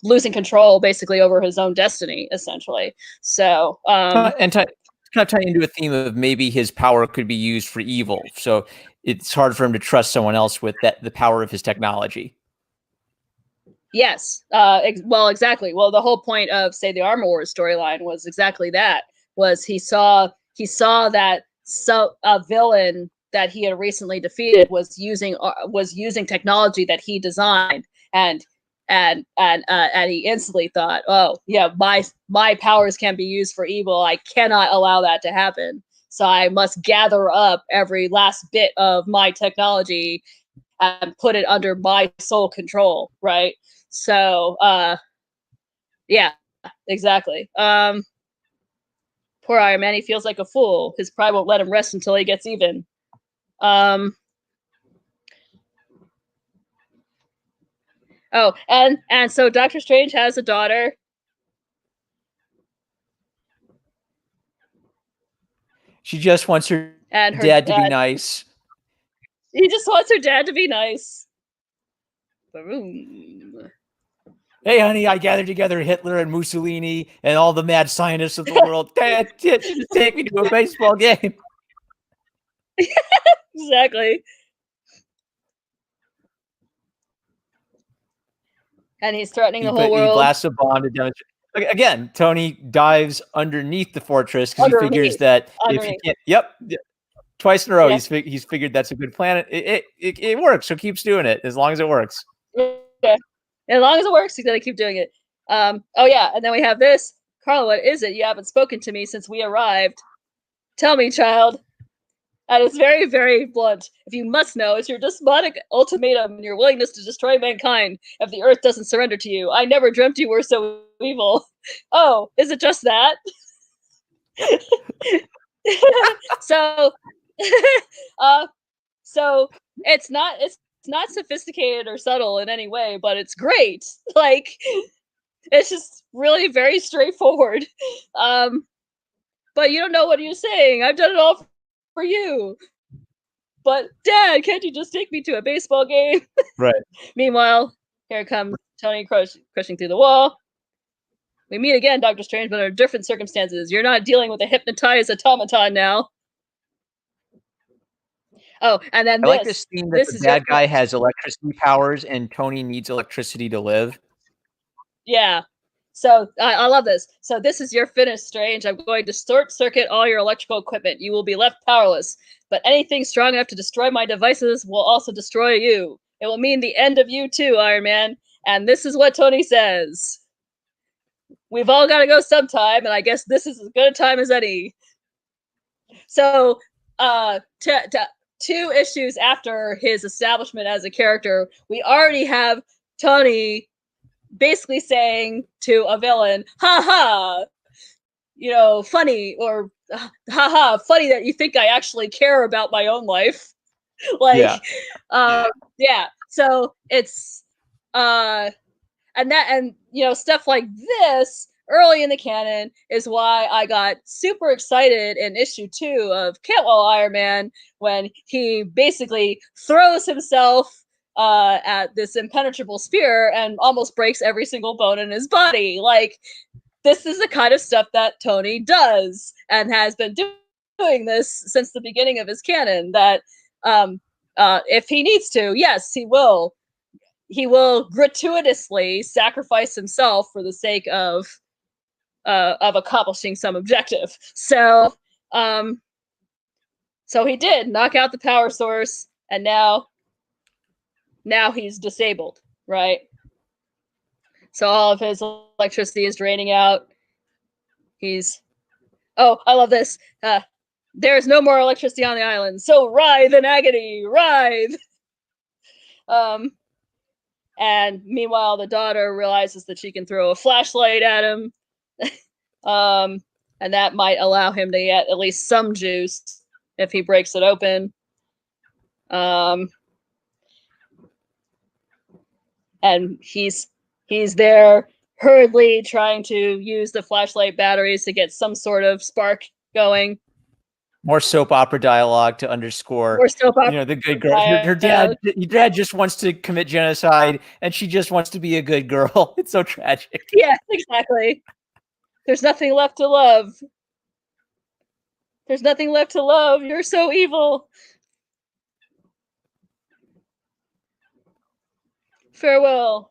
losing control basically over his own destiny, essentially. So and kind of tie into a theme of maybe his power could be used for evil. So it's hard for him to trust someone else with the power of his technology. Yes. Well, exactly. Well, the whole point of, say, the Armor Wars storyline was exactly that. Was he saw that a villain that he had recently defeated was using technology that he designed, and he instantly thought, oh yeah, my powers can be used for evil. I cannot allow that to happen. So I must gather up every last bit of my technology and put it under my sole control, right? So yeah, exactly. Poor Iron Man, he feels like a fool. His pride won't let him rest until he gets even. Oh, and so Doctor Strange has a daughter. She just wants her and her dad to be nice. He just wants her dad to be nice. Boom. Hey, honey, I gathered together Hitler and Mussolini and all the mad scientists of the world. Dad, just take me to a baseball game. Exactly. And he's threatening the whole world. He blasts a bomb to demonstrate. Again, Tony dives underneath the fortress because he figures that if he can't. Yep. Twice in a row, he's figured that's a good plan. It works, so keeps doing it as long as it works. Yeah. As long as it works, he's gonna keep doing it. Oh yeah, and then we have this. Carla, what is it? You haven't spoken to me since we arrived. Tell me, child. And it's very, very blunt. If you must know, it's your despotic ultimatum and your willingness to destroy mankind if the Earth doesn't surrender to you. I never dreamt you were so evil. Oh, is it just that? So, so it's not sophisticated or subtle in any way, but it's great. Like, it's just really very straightforward. But you don't know what you're saying. I've done it all for you. But Dad, can't you just take me to a baseball game? Right. Meanwhile, here comes Tony crushing through the wall. We meet again, Doctor Strange, but under different circumstances. You're not dealing with a hypnotized automaton now. Oh, and then I like this theme that the bad guy has electricity powers and Tony needs electricity to live. Yeah. So I love this. So this is your finish, Strange. I'm going to short circuit all your electrical equipment. You will be left powerless. But anything strong enough to destroy my devices will also destroy you. It will mean the end of you too, Iron Man. And this is what Tony says. We've all got to go sometime, and I guess this is as good a time as any. So, 2 issues after his establishment as a character, we already have Tony basically saying to a villain, ha ha, funny, or ha ha, funny that you think I actually care about my own life. Like, yeah. So it's, and stuff like this early in the canon is why I got super excited in issue 2 of Cantwell Iron Man when he basically throws himself at this impenetrable spear and almost breaks every single bone in his body. Like, this is the kind of stuff that Tony does and has been doing this since the beginning of his canon, that if he needs to, yes, he will gratuitously sacrifice himself for the sake of accomplishing some objective. So he did knock out the power source, and now he's disabled, right? So all of his electricity is draining out. Oh, I love this. There's no more electricity on the island, so writhe in agony, writhe. And meanwhile, the daughter realizes that she can throw a flashlight at him. And that might allow him to get at least some juice if he breaks it open. And he's there hurriedly trying to use the flashlight batteries to get some sort of spark going. More soap opera dialogue to underscore, Or soap opera. the good girl. Her dad just wants to commit genocide, and she just wants to be a good girl. It's so tragic. Yeah, exactly. There's nothing left to love. There's nothing left to love. You're so evil. Farewell.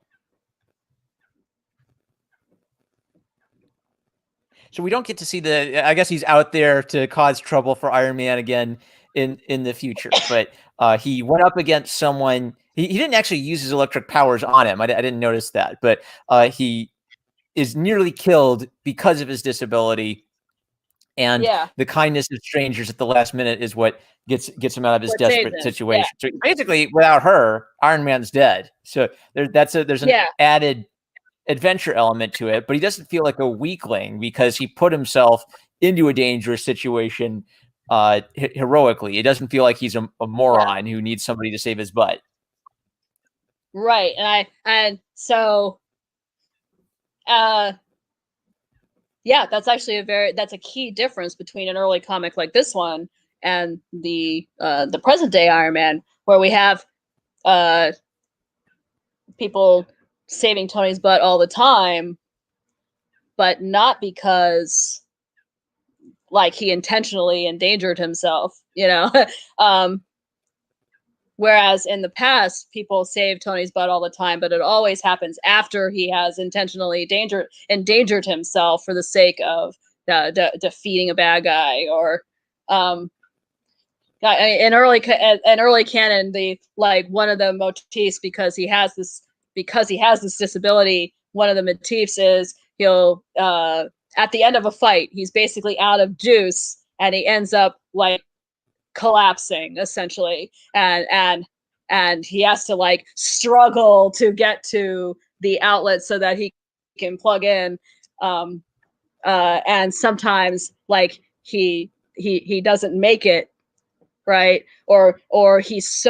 So we don't get to see I guess he's out there to cause trouble for Iron Man again in the future. But he went up against someone. He didn't actually use his electric powers on him. I didn't notice that. But he is nearly killed because of his disability. And the kindness of strangers at the last minute is what gets him out of his desperate situation. Yeah. So basically, without her, Iron Man's dead. So there's an added adventure element to it, but he doesn't feel like a weakling because he put himself into a dangerous situation heroically. It doesn't feel like he's a moron who needs somebody to save his butt. Right. That's actually that's a key difference between an early comic like this one and the present day Iron Man, where we have people saving Tony's butt all the time, but not because like he intentionally endangered himself, whereas in the past people save Tony's butt all the time, but it always happens after he has intentionally endangered himself for the sake of defeating a bad guy. Or in early canon, the one of the motifs, because he has this disability, one of the motifs is he'll at the end of a fight, he's basically out of juice and he ends up collapsing essentially, and he has to struggle to get to the outlet so that he can plug in, and sometimes he doesn't make it, right? Or he's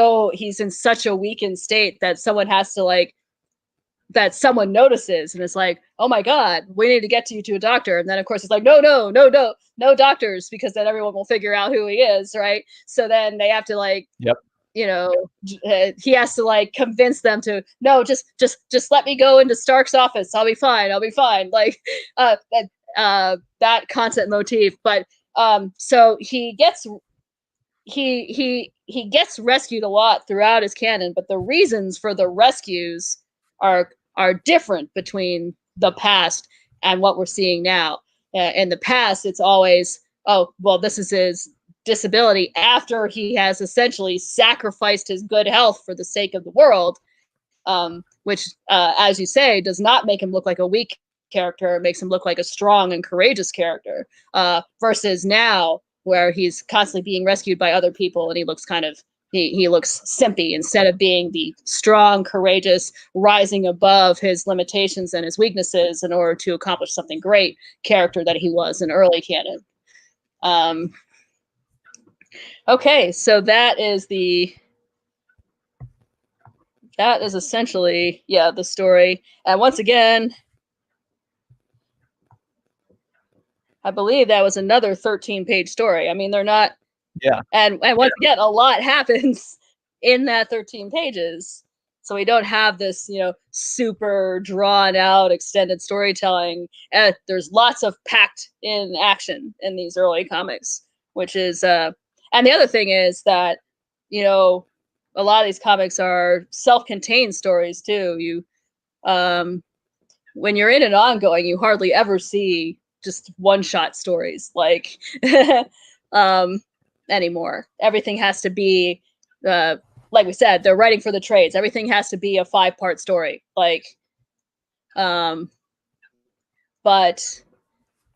in such a weakened state that someone has to that someone notices and it's like, oh my God, we need to get you to a doctor. And then of course it's like, no doctors, because then everyone will figure out who he is, right? So then they have to he has to convince them to, no, just let me go into Stark's office. I'll be fine. That constant motif. But so he gets rescued a lot throughout his canon, but the reasons for the rescues are different between the past and what we're seeing now. In the past, it's always, oh, well, this is his disability after he has essentially sacrificed his good health for the sake of the world, which, as you say, does not make him look like a weak character. It makes him look like a strong and courageous character, versus now, where he's constantly being rescued by other people and he looks he looks simpy instead of being the strong, courageous, rising above his limitations and his weaknesses in order to accomplish something great character that he was in early canon. Okay, so that is essentially, the story. And once again, I believe that was another 13-page story. I mean, they're not. Yeah. And once again, a lot happens in that 13 pages. So we don't have this, super drawn out extended storytelling. There's lots of packed in action in these early comics, which is, and the other thing is that, a lot of these comics are self-contained stories too. When you're in an ongoing, you hardly ever see just one-shot stories anymore. Everything has to be, like we said, they're writing for the trades. Everything has to be a 5-part story. But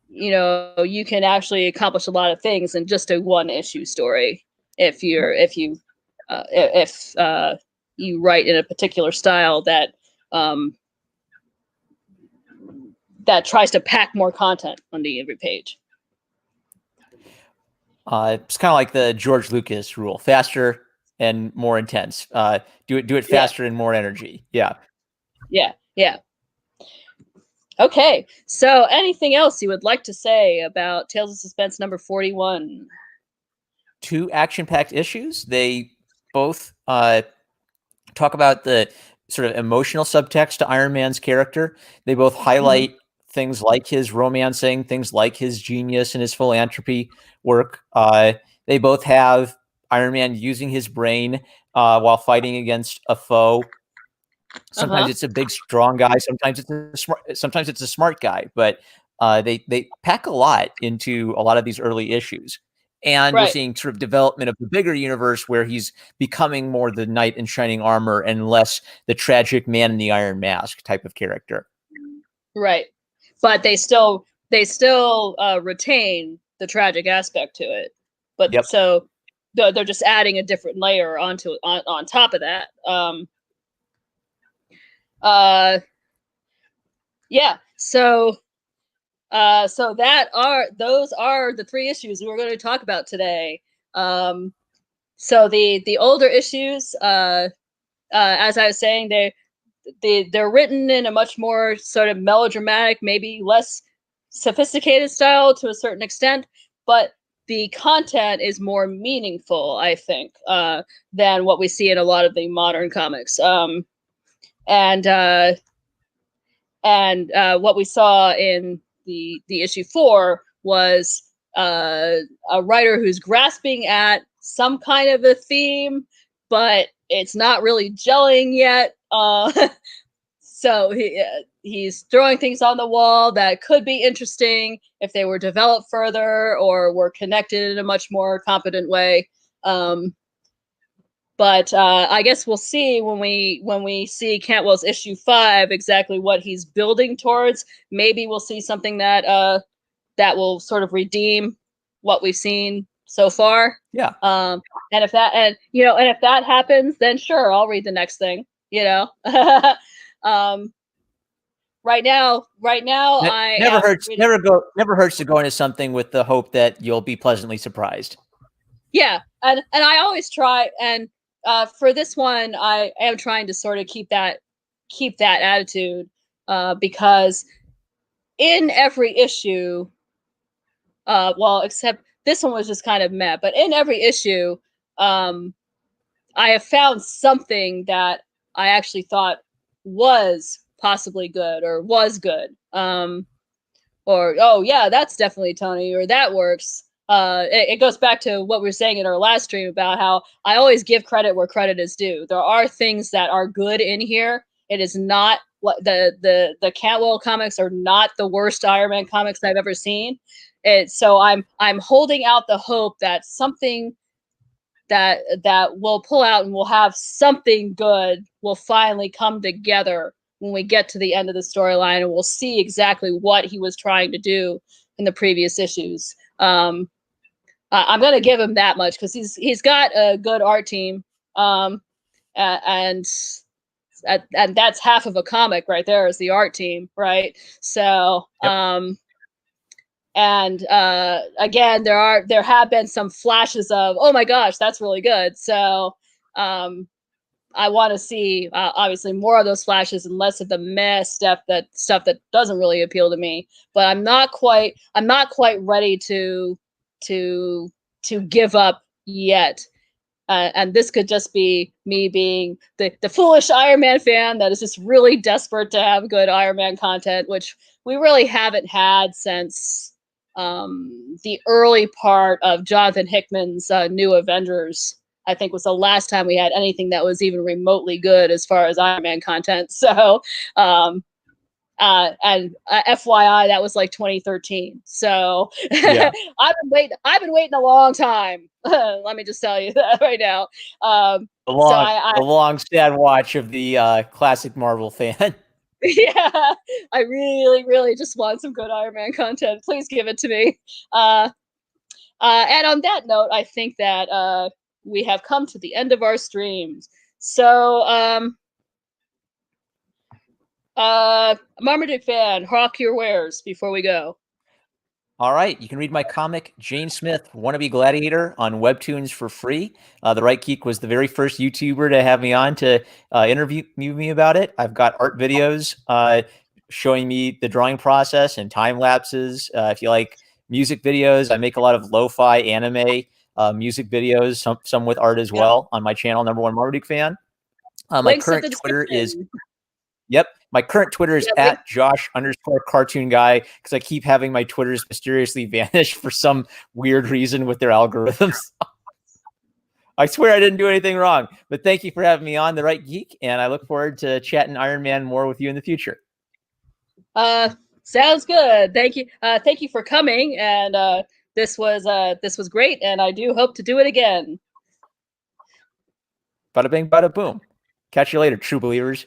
you can actually accomplish a lot of things in just a 1-issue story if you write in a particular style that tries to pack more content onto every page. It's kind of like the George Lucas rule: faster and more intense. Do it faster and more energy. Yeah. Yeah. Okay, so anything else you would like to say about Tales of Suspense number 41? 2 action-packed issues. They both talk about the sort of emotional subtext to Iron Man's character. They both highlight things like his romancing, things like his genius and his philanthropy work. They both have Iron Man using his brain while fighting against a foe. Sometimes it's a big, strong guy. Sometimes it's a smart guy. But they pack a lot into a lot of these early issues. And we're Right. seeing sort of development of the bigger universe where he's becoming more the knight in shining armor and less the tragic man in the iron mask type of character. Right. But they still retain the tragic aspect to it. But Yep. so they're just adding a different layer onto on top of that. Yeah. So so those are the 3 issues we're going to talk about today. So the older issues, as I was saying, they're written in a much more sort of melodramatic, maybe less sophisticated style to a certain extent, but the content is more meaningful, I think, than what we see in a lot of the modern comics. And what we saw in the issue 4 was a writer who's grasping at some kind of a theme, but it's not really gelling yet. So he's throwing things on the wall that could be interesting if they were developed further or were connected in a much more competent way. But I guess we'll see when we see Cantwell's issue 5 exactly what he's building towards. Maybe we'll see something that that will sort of redeem what we've seen so far. Yeah. And if that happens, then sure, I'll read the next thing. Right now, I never am hurts. reading. Never hurts to go into something with the hope that you'll be pleasantly surprised. Yeah, and I always try, and for this one, I am trying to sort of keep that attitude, because in every issue, well, except this one was just kind of meh, but in every issue, I have found something that I actually thought was possibly good or was good. Or, oh yeah, that's definitely Tony, or that works. It goes back to what we were saying in our last stream about how I always give credit where credit is due. There are things that are good in here. It is not what the Cantwell comics are not the worst Iron Man comics I've ever seen. So I'm holding out the hope that something that we'll pull out and we'll have something good will finally come together when we get to the end of the storyline, and we'll see exactly what he was trying to do in the previous issues. I'm going to give him that much because he's got a good art team, and that's half of a comic right there is the art team, right? So, yep. And again, there have been some flashes of, oh my gosh, that's really good. So I want to see obviously more of those flashes and less of the meh stuff that doesn't really appeal to me. But I'm not quite ready to give up yet. And this could just be me being the foolish Iron Man fan that is just really desperate to have good Iron Man content, which we really haven't had since the early part of Jonathan Hickman's New Avengers. I think was the last time we had anything that was even remotely good as far as Iron Man content. So, and FYI, that was like 2013. So yeah. I've been waiting a long time. Let me just tell you that right now. The long sad watch of the classic Marvel fan. Yeah, I really, really just want some good Iron Man content. Please give it to me. And on that note, I think that we have come to the end of our streams. So, Marmaduke Fan, hawk your wares before we go. All right, you can read my comic, Jane Smith, Wannabe Gladiator, on Webtoons for free. The Right Geek was the very first YouTuber to have me on to interview me about it. I've got art videos showing me the drawing process and time lapses. If you like music videos, I make a lot of lo-fi anime music videos, some with art as well on my channel, number one Marmaduke Fan. My Links in current the Twitter is description. my current Twitter is Yeah, at Josh_cartoon guy, because I keep having my Twitters mysteriously vanish for some weird reason with their algorithms. I swear I didn't do anything wrong, but thank you for having me on The Right Geek, and I look forward to chatting Iron Man more with you in the future. Sounds good. Thank you. Thank you for coming, and this was great, and I do hope to do it again. Bada bing, bada boom. Catch you later, true believers.